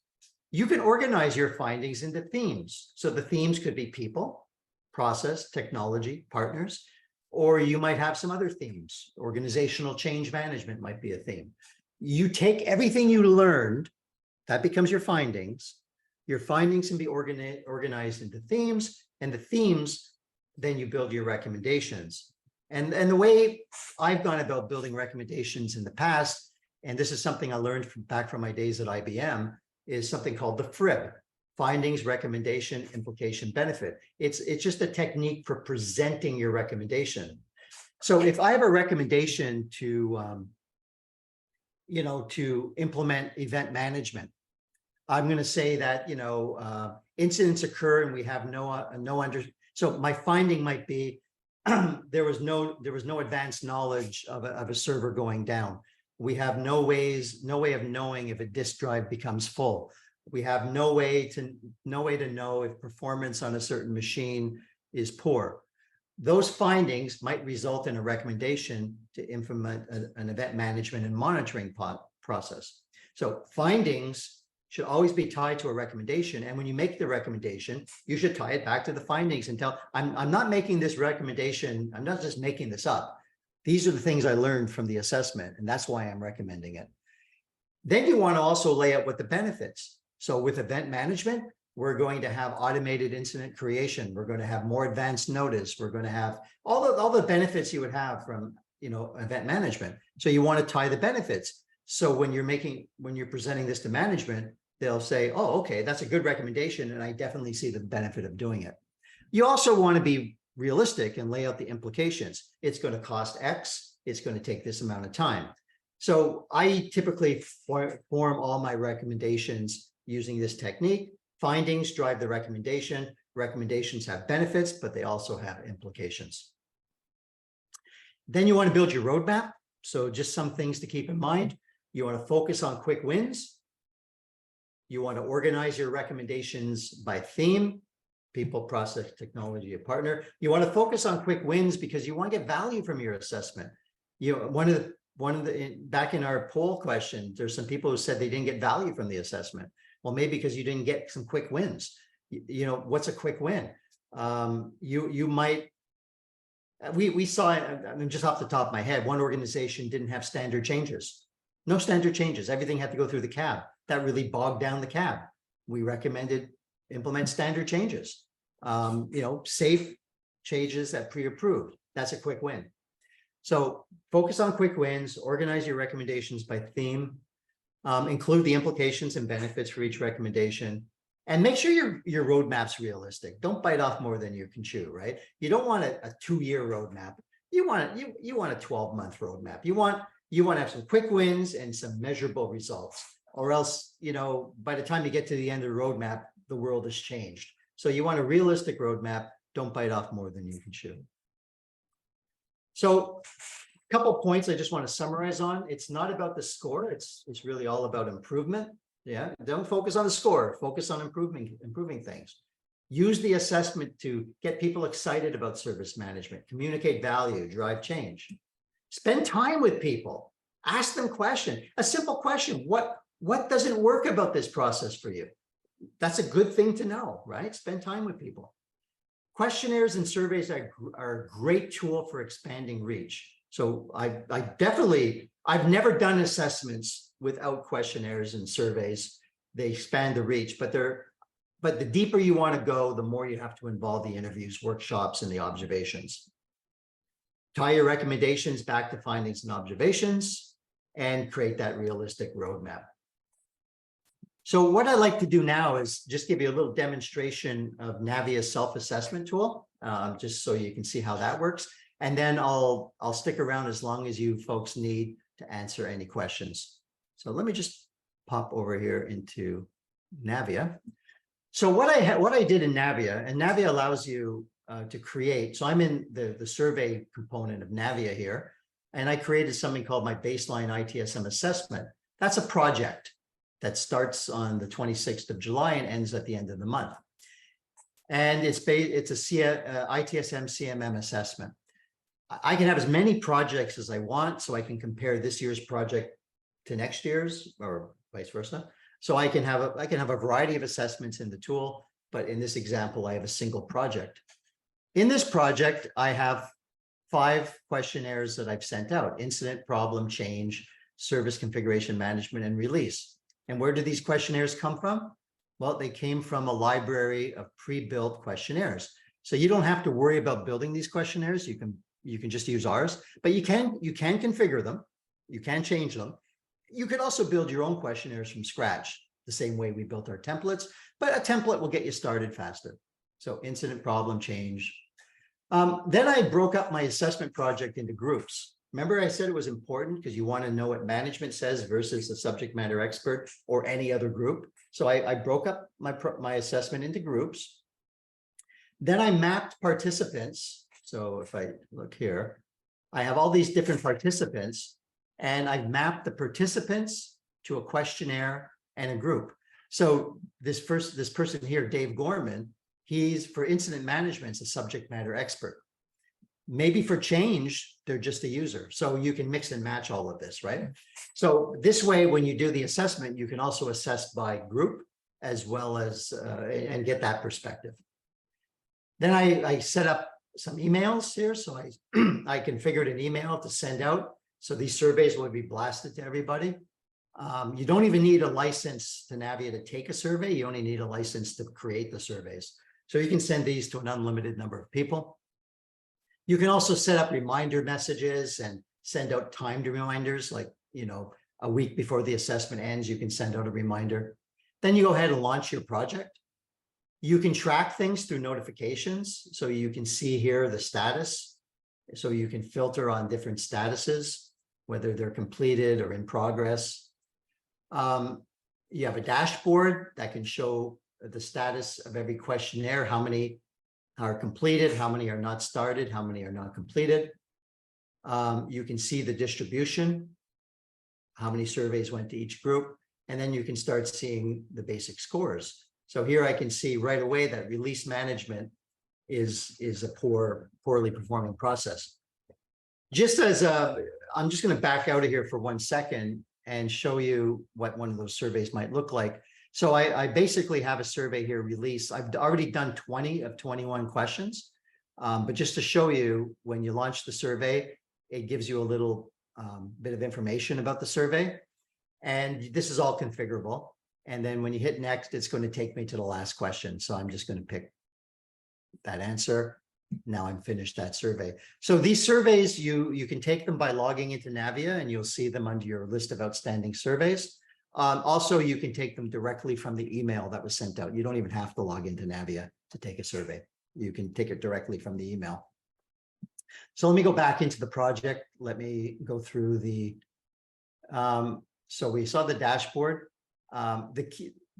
S1: You can organize your findings into themes. So the themes could be people, process, technology, partners, or you might have some other themes. Organizational change management might be a theme. You take everything you learned, that becomes your findings. Your findings can be organized into themes, and the themes, then you build your recommendations. And the way I've gone about building recommendations in the past, and this is something I learned back from my days at IBM, is something called the FRIB: findings, recommendation, implication, benefit. It's just a technique for presenting your recommendation. So if I have a recommendation to implement event management, I'm going to say that incidents occur and we have so my finding might be there was no advanced knowledge of a server going down. We have no way of knowing if a disk drive becomes full. We have no way to know if performance on a certain machine is poor. Those findings might result in a recommendation to implement an event management and monitoring process. So findings should always be tied to a recommendation. And when you make the recommendation, you should tie it back to the findings and tell, I'm not making this recommendation. I'm not just making this up. These are the things I learned from the assessment, and that's why I'm recommending it. Then you want to also lay out what the benefits. So with event management, we're going to have automated incident creation. We're going to have more advanced notice. We're going to have all the benefits you would have from event management. So you want to tie the benefits. So when you're presenting this to management, they'll say, oh, okay, that's a good recommendation, and I definitely see the benefit of doing it. You also want to be realistic and lay out the implications. It's going to cost X. It's going to take this amount of time. So I typically form all my recommendations using this technique. Findings drive the recommendation. Recommendations have benefits, but they also have implications. Then you want to build your roadmap. So just some things to keep in mind. You want to focus on quick wins. You want to organize your recommendations by theme: people, process, technology, a partner. You want to focus on quick wins because you want to get value from your assessment. Back in our poll question, there's some people who said they didn't get value from the assessment. Well, maybe because you didn't get some quick wins. What's a quick win? We saw, I mean, just off the top of my head, one organization didn't have standard changes. No standard changes. Everything had to go through the cab. That really bogged down the cab. We recommended implement standard changes. Safe changes that pre-approved. That's a quick win. So focus on quick wins, organize your recommendations by theme, include the implications and benefits for each recommendation, And make sure your roadmap's realistic. Don't bite off more than you can chew, right? You don't want a 2-year roadmap. You want a 12-month roadmap. You want to have some quick wins and some measurable results, or else, by the time you get to the end of the roadmap, the world has changed. So you want a realistic roadmap. Don't bite off more than you can chew. So a couple of points I just want to summarize on. It's not about the score. It's really all about improvement. Yeah, don't focus on the score. Focus on improving things. Use the assessment to get people excited about service management, communicate value, drive change. Spend time with people. Ask them questions. A simple question: what doesn't work about this process for you? That's a good thing to know, right? Spend time with people. Questionnaires and surveys are a great tool for expanding reach. So I've never done assessments without questionnaires and surveys. They expand the reach, but the deeper you want to go, the more you have to involve the interviews, workshops, and the observations. Tie your recommendations back to findings and observations, and create that realistic roadmap. So what I like to do now is just give you a little demonstration of Navvia's self-assessment tool, just so you can see how that works. And then I'll stick around as long as you folks need to answer any questions. So let me just pop over here into Navvia. So what I did in Navvia, and Navvia allows you to create. So I'm in the survey component of Navvia here, and I created something called my baseline ITSM assessment. That's a project that starts on the 26th of July and ends at the end of the month. And it's a ITSM CMM assessment. I can have as many projects as I want, so I can compare this year's project to next year's, or vice versa. So I can have a variety of assessments in the tool, but in this example, I have a single project. In this project, I have 5 questionnaires that I've sent out: incident, problem, change, service configuration management, and release. And where do these questionnaires come from? Well, they came from a library of pre-built questionnaires. So you don't have to worry about building these questionnaires. You can just use ours, but you can configure them. You can change them. You could also build your own questionnaires from scratch, the same way we built our templates, but a template will get you started faster. So incident, problem, change. Then I broke up my assessment project into groups. Remember I said it was important because you want to know what management says versus a subject matter expert or any other group. So I broke up my assessment into groups. Then I mapped participants. So if I look here, I have all these different participants, and I've mapped the participants to a questionnaire and a group. So this person here, Dave Gorman, he's for incident management, a subject matter expert. Maybe for change, they're just a user. So you can mix and match all of this, right? So this way, when you do the assessment, you can also assess by group as well as, and get that perspective. Then I set up some emails here. So I configured an email to send out. So these surveys will be blasted to everybody. You don't even need a license to Navvia to take a survey. You only need a license to create the surveys. So you can send these to an unlimited number of people. You can also set up reminder messages and send out timed reminders, like, a week before the assessment ends, you can send out a reminder. Then you go ahead and launch your project. You can track things through notifications. So you can see here the status. So you can filter on different statuses, whether they're completed or in progress. You have a dashboard that can show the status of every questionnaire, how many are completed, how many are not started, how many are not completed. You can see the distribution, how many surveys went to each group, and then you can start seeing the basic scores. So here I can see right away that release management is a poorly performing process. Just as I'm just going to back out of here for 1 second and show you what one of those surveys might look like. So I basically have a survey here, release. I've already done 20 of 21 questions, but just to show you, when you launch the survey, it gives you a little bit of information about the survey. And this is all configurable. And then when you hit next, it's going to take me to the last question. So I'm just going to pick that answer. Now I'm finished that survey. So these surveys, you can take them by logging into Navvia, and you'll see them under your list of outstanding surveys. Also, you can take them directly from the email that was sent out. You don't even have to log into Navvia to take a survey. You can take it directly from the email. So let me go back into the project. Let me go through the, so we saw the dashboard.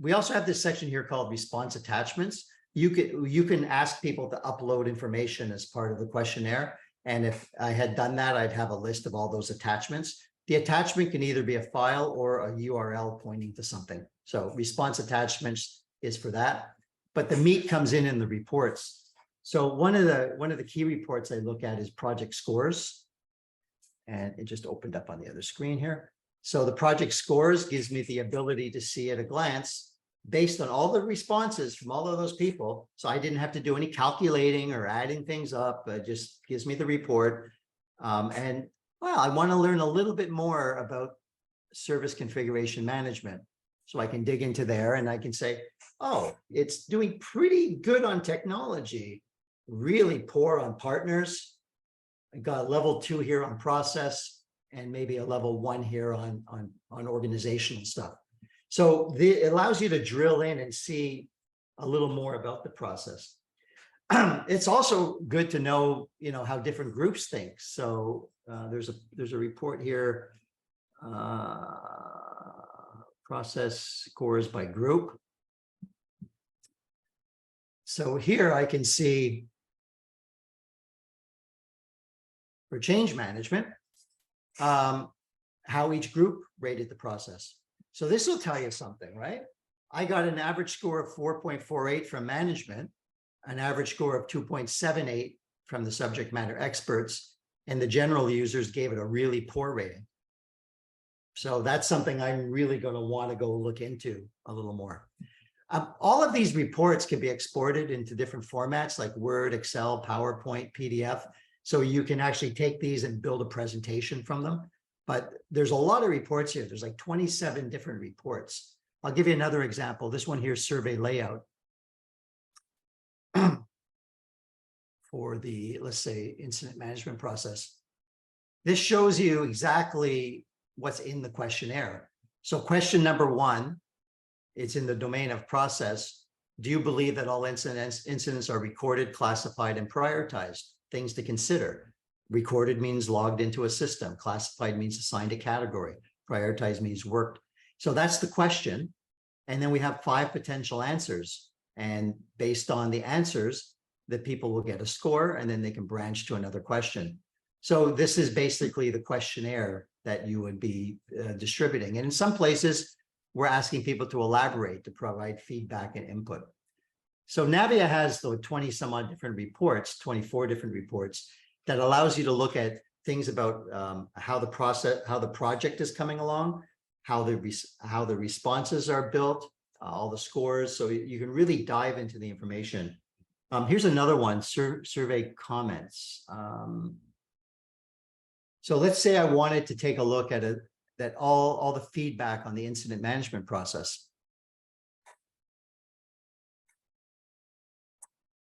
S1: We also have this section here called response attachments. You can ask people to upload information as part of the questionnaire. And if I had done that, I'd have a list of all those attachments. The attachment can either be a file or a URL pointing to something. So response attachments is for that, but the meat comes in the reports. So one of the key reports I look at is project scores. And it just opened up on the other screen here. So the project scores gives me the ability to see at a glance based on all the responses from all of those people. So I didn't have to do any calculating or adding things up. It just gives me the report. And well, I want to learn a little bit more about service configuration management. So I can dig into there and I can say, oh, it's doing pretty good on technology, really poor on partners. I got a level 2 here on process and maybe a level 1 here on organizational stuff. So it allows you to drill in and see a little more about the process. It's also good to know, how different groups think. So there's a report here, process scores by group. So here I can see for change management, how each group rated the process. So this will tell you something, right? I got an average score of 4.48 from management, an average score of 2.78 from the subject matter experts, and the general users gave it a really poor rating. So that's something I'm really going to want to go look into a little more. All of these reports can be exported into different formats like Word, Excel, PowerPoint, PDF. So you can actually take these and build a presentation from them. But there's a lot of reports here. There's like 27 different reports. I'll give you another example. This one here, survey layout. For the, let's say, incident management process. This shows you exactly what's in the questionnaire. So question number 1, it's in the domain of process. Do you believe that all incidents are recorded, classified, and prioritized? Things to consider. Recorded means logged into a system. Classified means assigned a category. Prioritized means worked. So that's the question. And then we have 5 potential answers. And based on the answers, the people will get a score, and then they can branch to another question. So this is basically the questionnaire that you would be distributing. And in some places, we're asking people to elaborate, to provide feedback and input. So Navvia has the 20 some odd different reports, 24 different reports that allows you to look at things about how the project is coming along, how the responses are built, all the scores. So you can really dive into the information. Here's another one, survey comments. So let's say I wanted to take a look at all the feedback on the incident management process.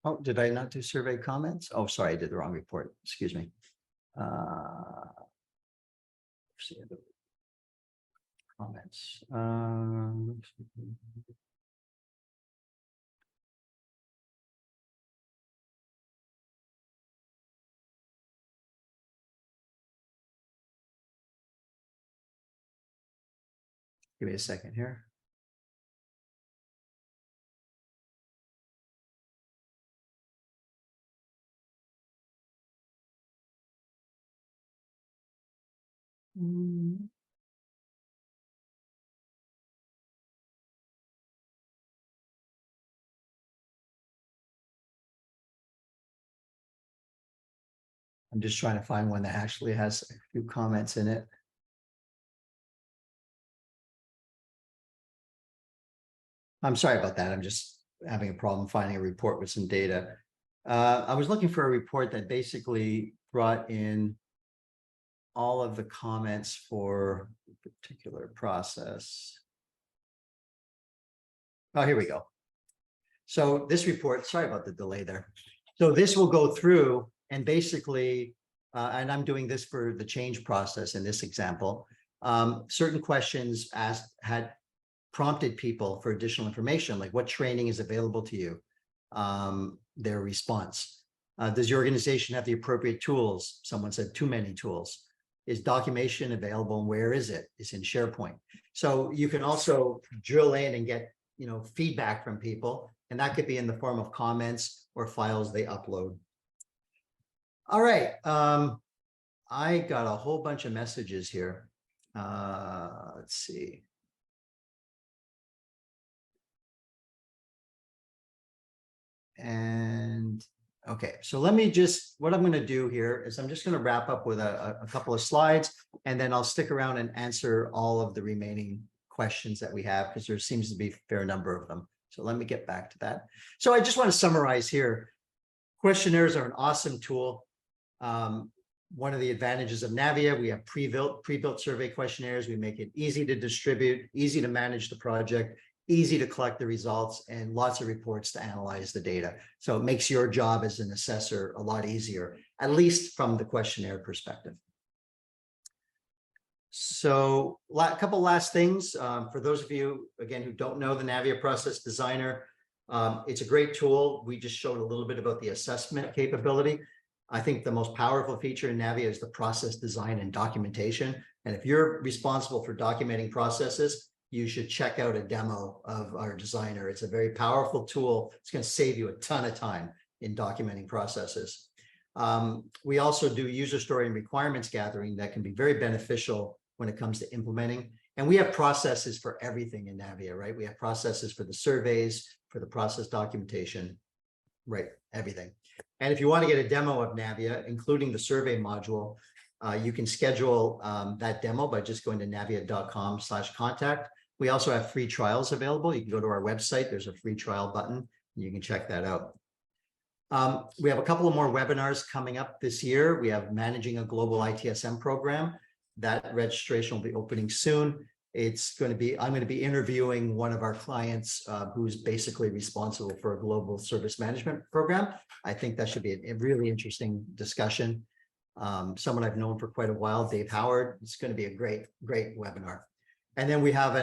S1: Oh, did I not do survey comments? Oh, sorry, I did the wrong report. Excuse me. Comments. Give me a second here. I'm just trying to find one that actually has a few comments in it. I'm sorry about that. I'm just having a problem finding a report with some data. I was looking for a report that basically brought in all of the comments for a particular process. Oh, here we go. So this report, sorry about the delay there. So this will go through and basically, and I'm doing this for the change process in this example. certain questions had prompted people for additional information, like what training is available to you, their response. Does your organization have the appropriate tools? Someone said too many tools. Is documentation available and where is it? It's in SharePoint. So you can also drill in and get, feedback from people, and that could be in the form of comments or files they upload. All right. I got a whole bunch of messages here. Let's see. And okay, so let me what I'm going to do here is I'm just going to wrap up with a couple of slides, and then I'll stick around and answer all of the remaining questions that we have, because there seems to be a fair number of them. So let me get back to that. So I just want to summarize here. Questionnaires are an awesome tool. One of the advantages of Navvia, we have pre-built survey questionnaires. We make it easy to distribute, easy to manage the project, easy to collect the results, and lots of reports to analyze the data. So it makes your job as an assessor a lot easier, at least from the questionnaire perspective. So a couple last things. For those of you, again, who don't know the Navvia Process Designer, it's a great tool. We just showed a little bit about the assessment capability. I think the most powerful feature in Navvia is the process design and documentation. And if you're responsible for documenting processes, you should check out a demo of our designer. It's a very powerful tool. It's going to save you a ton of time in documenting processes. We also do user story and requirements gathering that can be very beneficial when it comes to implementing. And we have processes for everything in Navvia, right? We have processes for the surveys, for the process documentation, right? Everything. And if you want to get a demo of Navvia, including the survey module, you can schedule that demo by just going to navvia.com/contact. We also have free trials available. You can go to our website. There's a free trial button, and you can check that out. We have a couple of more webinars coming up this year. We have Managing a Global ITSM Program. That registration will be opening soon. I'm going to be interviewing one of our clients who's basically responsible for a global service management program. I think that should be a really interesting discussion. Someone I've known for quite a while, Dave Howard. It's going to be a great webinar. And then we have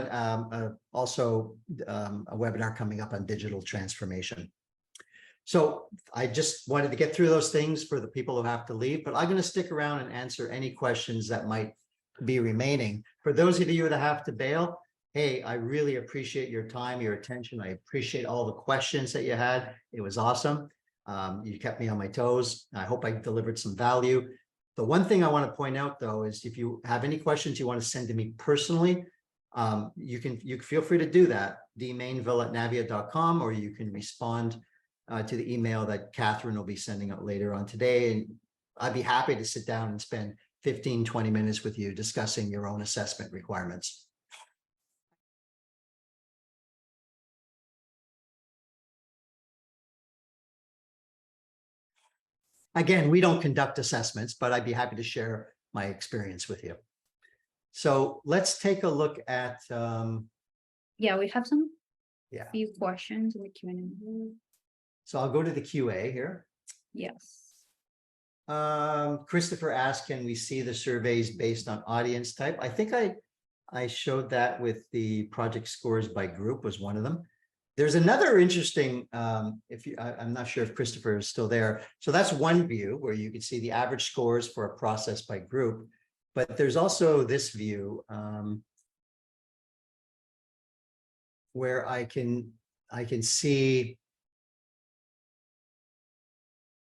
S1: also a webinar coming up on digital transformation. So I just wanted to get through those things for the people who have to leave, but I'm going to stick around and answer any questions that might be remaining. For those of you that have to bail, hey, I really appreciate your time, your attention. I appreciate all the questions that you had. It was awesome. You kept me on my toes. I hope I delivered some value. The one thing I want to point out, though, is if you have any questions you want to send to me personally, you can feel free to do that, dmainville@navvia.com, or you can respond to the email that Catherine will be sending out later on today. And I'd be happy to sit down and spend 15-20 minutes with you discussing your own assessment requirements. Again, we don't conduct assessments, but I'd be happy to share my experience with you. So let's take a look at.
S2: Yeah, we have some
S1: few
S2: questions in the Q&A.
S1: So I'll go to the QA here.
S2: Yes.
S1: Christopher asked, can we see the surveys based on audience type? I think I showed that with the project scores by group was one of them. There's another interesting, I'm not sure if Christopher is still there. So that's one view where you can see the average scores for a process by group, but there's also this view where I can see.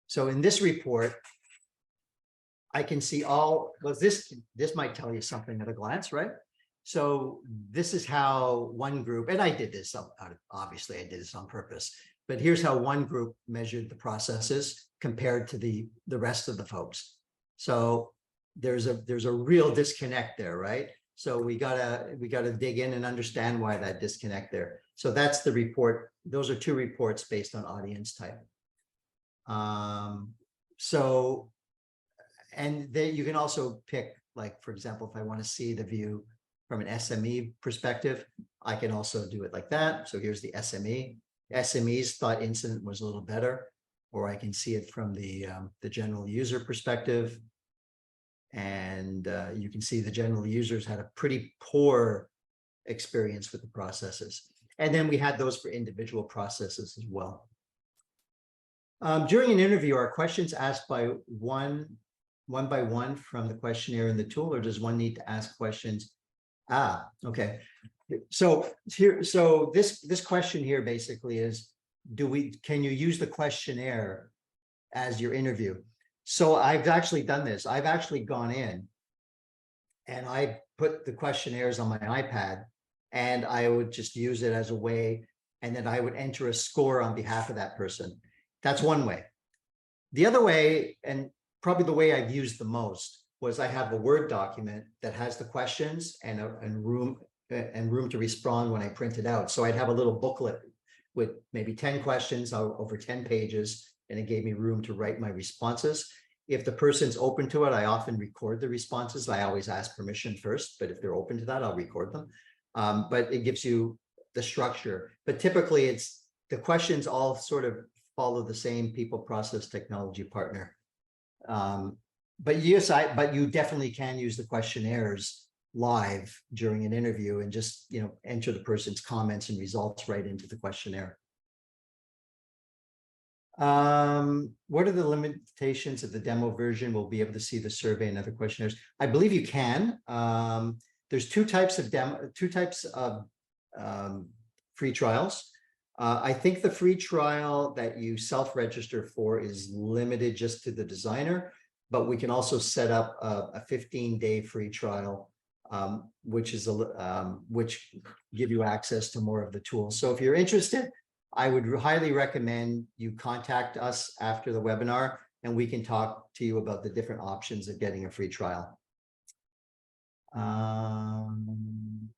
S1: So in this report, I can see this might tell you something at a glance, right? So this is how one group, and I did this, obviously I did this on purpose, but here's how one group measured the processes compared to the rest of the folks. So there's a real disconnect there, right? So we gotta dig in and understand why that disconnect there. So that's the report. Those are two reports based on audience type. And then you can also pick, like, for example, if I want to see the view from an SME perspective, I can also do it like that. So here's the SME. SMEs thought incident was a little better, or I can see it from the general user perspective. And you can see the general users had a pretty poor experience with the processes. And then we had those for individual processes as well. During an interview, are questions asked by one by one from the questionnaire in the tool, or does one need to ask questions? Okay. So this question here basically is, can you use the questionnaire as your interview? So I've actually done this. I've actually gone in and I put the questionnaires on my iPad, and I would just use it as a way, and then I would enter a score on behalf of that person. That's one way. The other way, and probably the way I've used the most, was I have a Word document that has the questions and room to respond when I print it out. So I'd have a little booklet with maybe 10 questions over 10 pages, and it gave me room to write my responses. If the person's open to it, I often record the responses. I always ask permission first, but if they're open to that, I'll record them. But it gives you the structure. But typically, it's the questions all sort of follow the same people, process, technology, partner. But yes, but you definitely can use the questionnaires live during an interview and just, you know, enter the person's comments and results right into the questionnaire. What are the limitations of the demo version? We'll be able to see the survey and other questionnaires. I believe you can. There's two types of free trials. I think the free trial that you self-register for is limited just to the designer, but we can also set up a 15-day free trial, which give you access to more of the tools. So if you're interested, I would highly recommend you contact us after the webinar, and we can talk to you about the different options of getting a free trial. I'm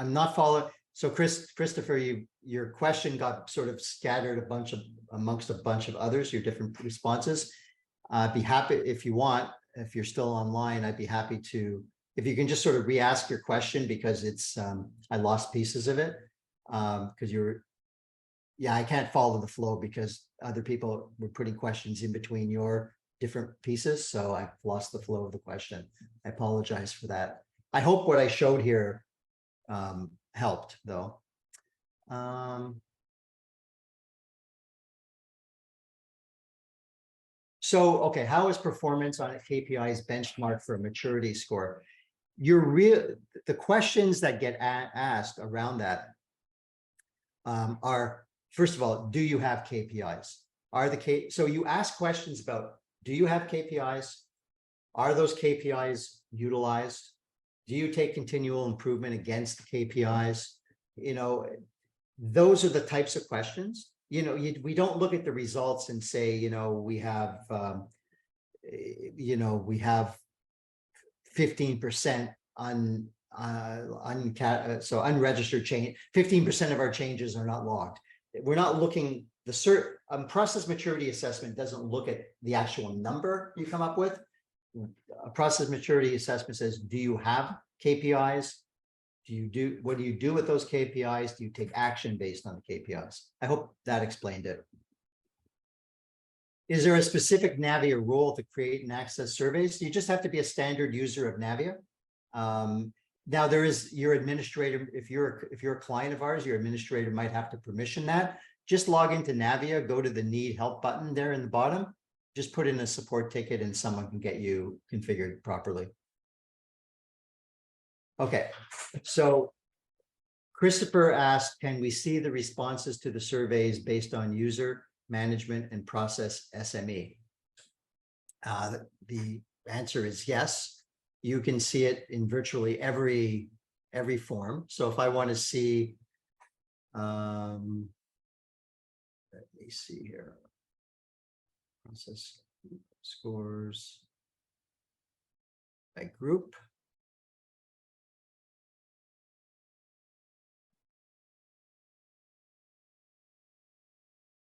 S1: not following. So Christopher, your question got sort of scattered amongst a bunch of others, your different responses. I'd be happy, if you want, if you're still online, I'd be happy to, if you can just sort of re-ask your question, because it's, I lost pieces of it. Because I can't follow the flow because other people were putting questions in between your different pieces. So I've lost the flow of the question. I apologize for that. I hope what I showed here helped though. So, okay, how is performance on a KPIs benchmark for a maturity score? The questions that get asked around that are, first of all, do you have KPIs? So you ask questions about, do you have KPIs? Are those KPIs utilized? Do you take continual improvement against the KPIs? You know, those are the types of questions. You know, we don't look at the results and say, you know, we have 15% unregistered change. 15% of our changes are not logged. We're not looking, process maturity assessment doesn't look at the actual number you come up with. A process maturity assessment says, do you have KPIs? What do you do with those KPIs? Do you take action based on the KPIs? I hope that explained it. Is there a specific Navvia role to create and access surveys? You just have to be a standard user of Navvia. Now there is your administrator. If you're a client of ours, your administrator might have to permission that. Just log into Navvia, go to the need help button there in the bottom, just put in a support ticket and someone can get you configured properly. Okay, so Christopher asked, can we see the responses to the surveys based on user management and process SME? The answer is yes. You can see it in virtually every form. So if I want to see, let me see here, process scores by group.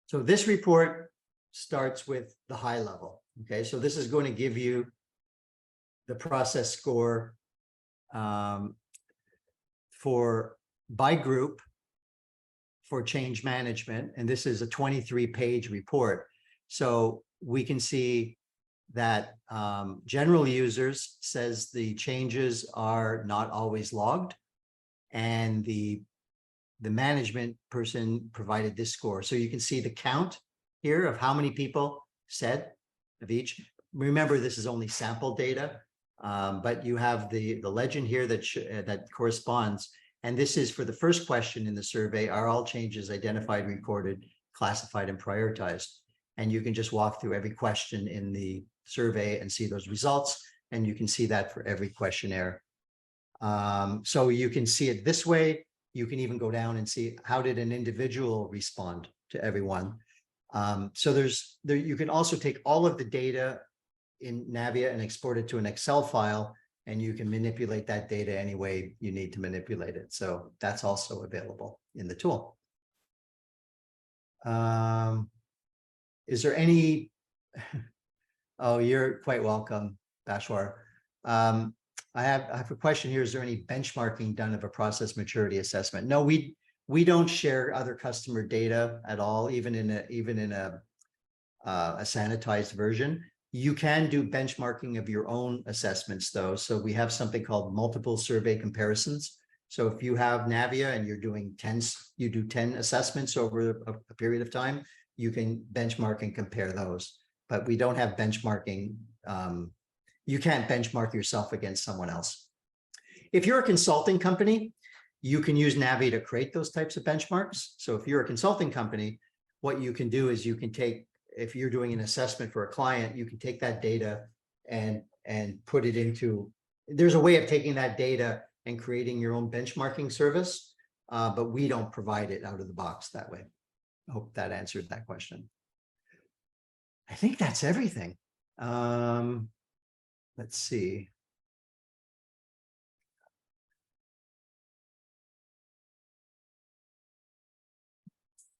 S1: So this report starts with the high level. Okay, so this is going to give you the process score by group for change management. And this is a 23-page report. So we can see that general users says the changes are not always logged, and the management person provided this score. So you can see the count here of how many people said of each. Remember, this is only sample data, but you have the legend here that corresponds. And this is for the first question in the survey: are all changes identified, recorded, classified, and prioritized? And you can just walk through every question in the survey and see those results. And you can see that for every questionnaire. So you can see it this way. You can even go down and see how did an individual respond to everyone. So you can also take all of the data in Navvia and export it to an Excel file, and you can manipulate that data any way you need to manipulate it. So that's also available in the tool. Is there any? Oh, you're quite welcome, Bashwar. I have a question here. Is there any benchmarking done of a process maturity assessment? No, we don't share other customer data at all, even in a sanitized version. You can do benchmarking of your own assessments, though. So we have something called multiple survey comparisons. So if you have Navvia and you're doing 10 assessments over a period of time, you can benchmark and compare those. But we don't have benchmarking. You can't benchmark yourself against someone else. If you're a consulting company, you can use Navvia to create those types of benchmarks. So if you're a consulting company, what you can do is you can take, if you're doing an assessment for a client, you can take that data and put it into, there's a way of taking that data and creating your own benchmarking service, but we don't provide it out of the box that way. I hope that answered that question. I think that's everything. Let's see.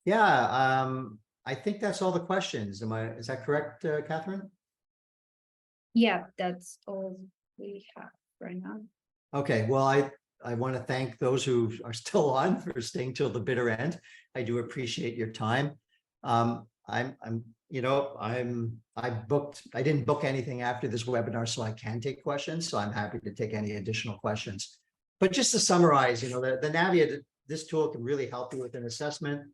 S1: Yeah, I think that's all the questions. Is that correct, Catherine?
S2: Yeah, that's all we have right now.
S1: Okay, well, I want to thank those who are still on for staying till the bitter end. I do appreciate your time. I didn't book anything after this webinar, so I can take questions. So I'm happy to take any additional questions. But just to summarize, the Navvia, this tool can really help you with an assessment.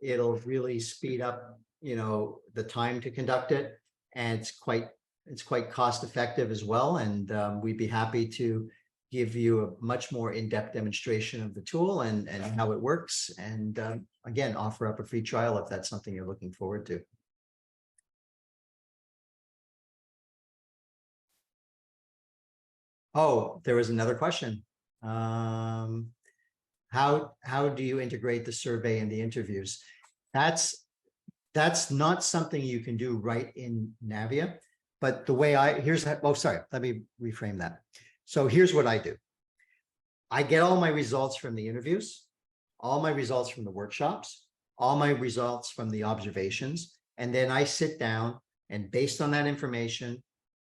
S1: It'll really speed up, the time to conduct it, and it's quite cost effective as well. And we'd be happy to give you a much more in-depth demonstration of the tool and how it works. And again, offer up a free trial if that's something you're looking forward to. Oh, there was another question. How do you integrate the survey and the interviews? That's not something you can do right in Navvia, but the way let me reframe that. So here's what I do. I get all my results from the interviews, all my results from the workshops, all my results from the observations, and then I sit down and based on that information,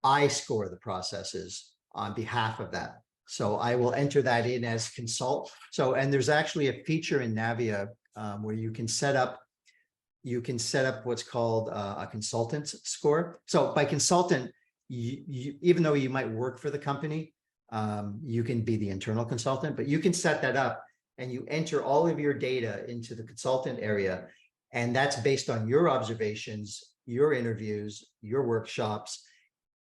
S1: I score the processes on behalf of that. So I will enter that in as consult. So, and there's actually a feature in Navvia where you can set up what's called a consultant score. So by consultant, even though you might work for the company, you can be the internal consultant, but you can set that up and you enter all of your data into the consultant area. And that's based on your observations, your interviews, your workshops.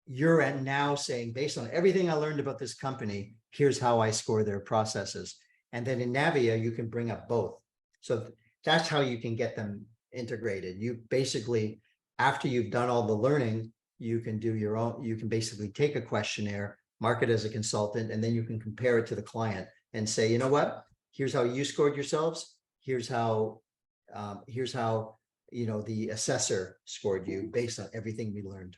S1: You're now saying, based on everything I learned about this company, here's how I score their processes. And then in Navvia, you can bring up both. So that's how you can get them integrated. You basically, after you've done all the learning, you can do your own, you can basically take a questionnaire, mark it as a consultant, and then you can compare it to the client and say, you know what, here's how you scored yourselves. Here's how the assessor scored you based on everything we learned.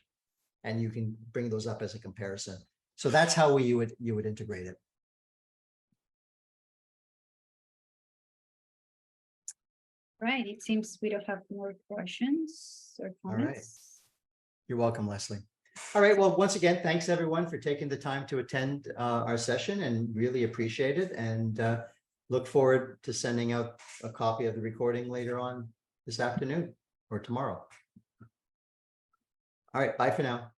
S1: And you can bring those up as a comparison. So that's how you would integrate it.
S2: Right. It seems we don't have more questions or comments.
S1: All right. You're welcome, Leslie. All right. Well, once again, thanks everyone for taking the time to attend our session, and really appreciate it. And look forward to sending out a copy of the recording later on this afternoon or tomorrow. All right, bye for now.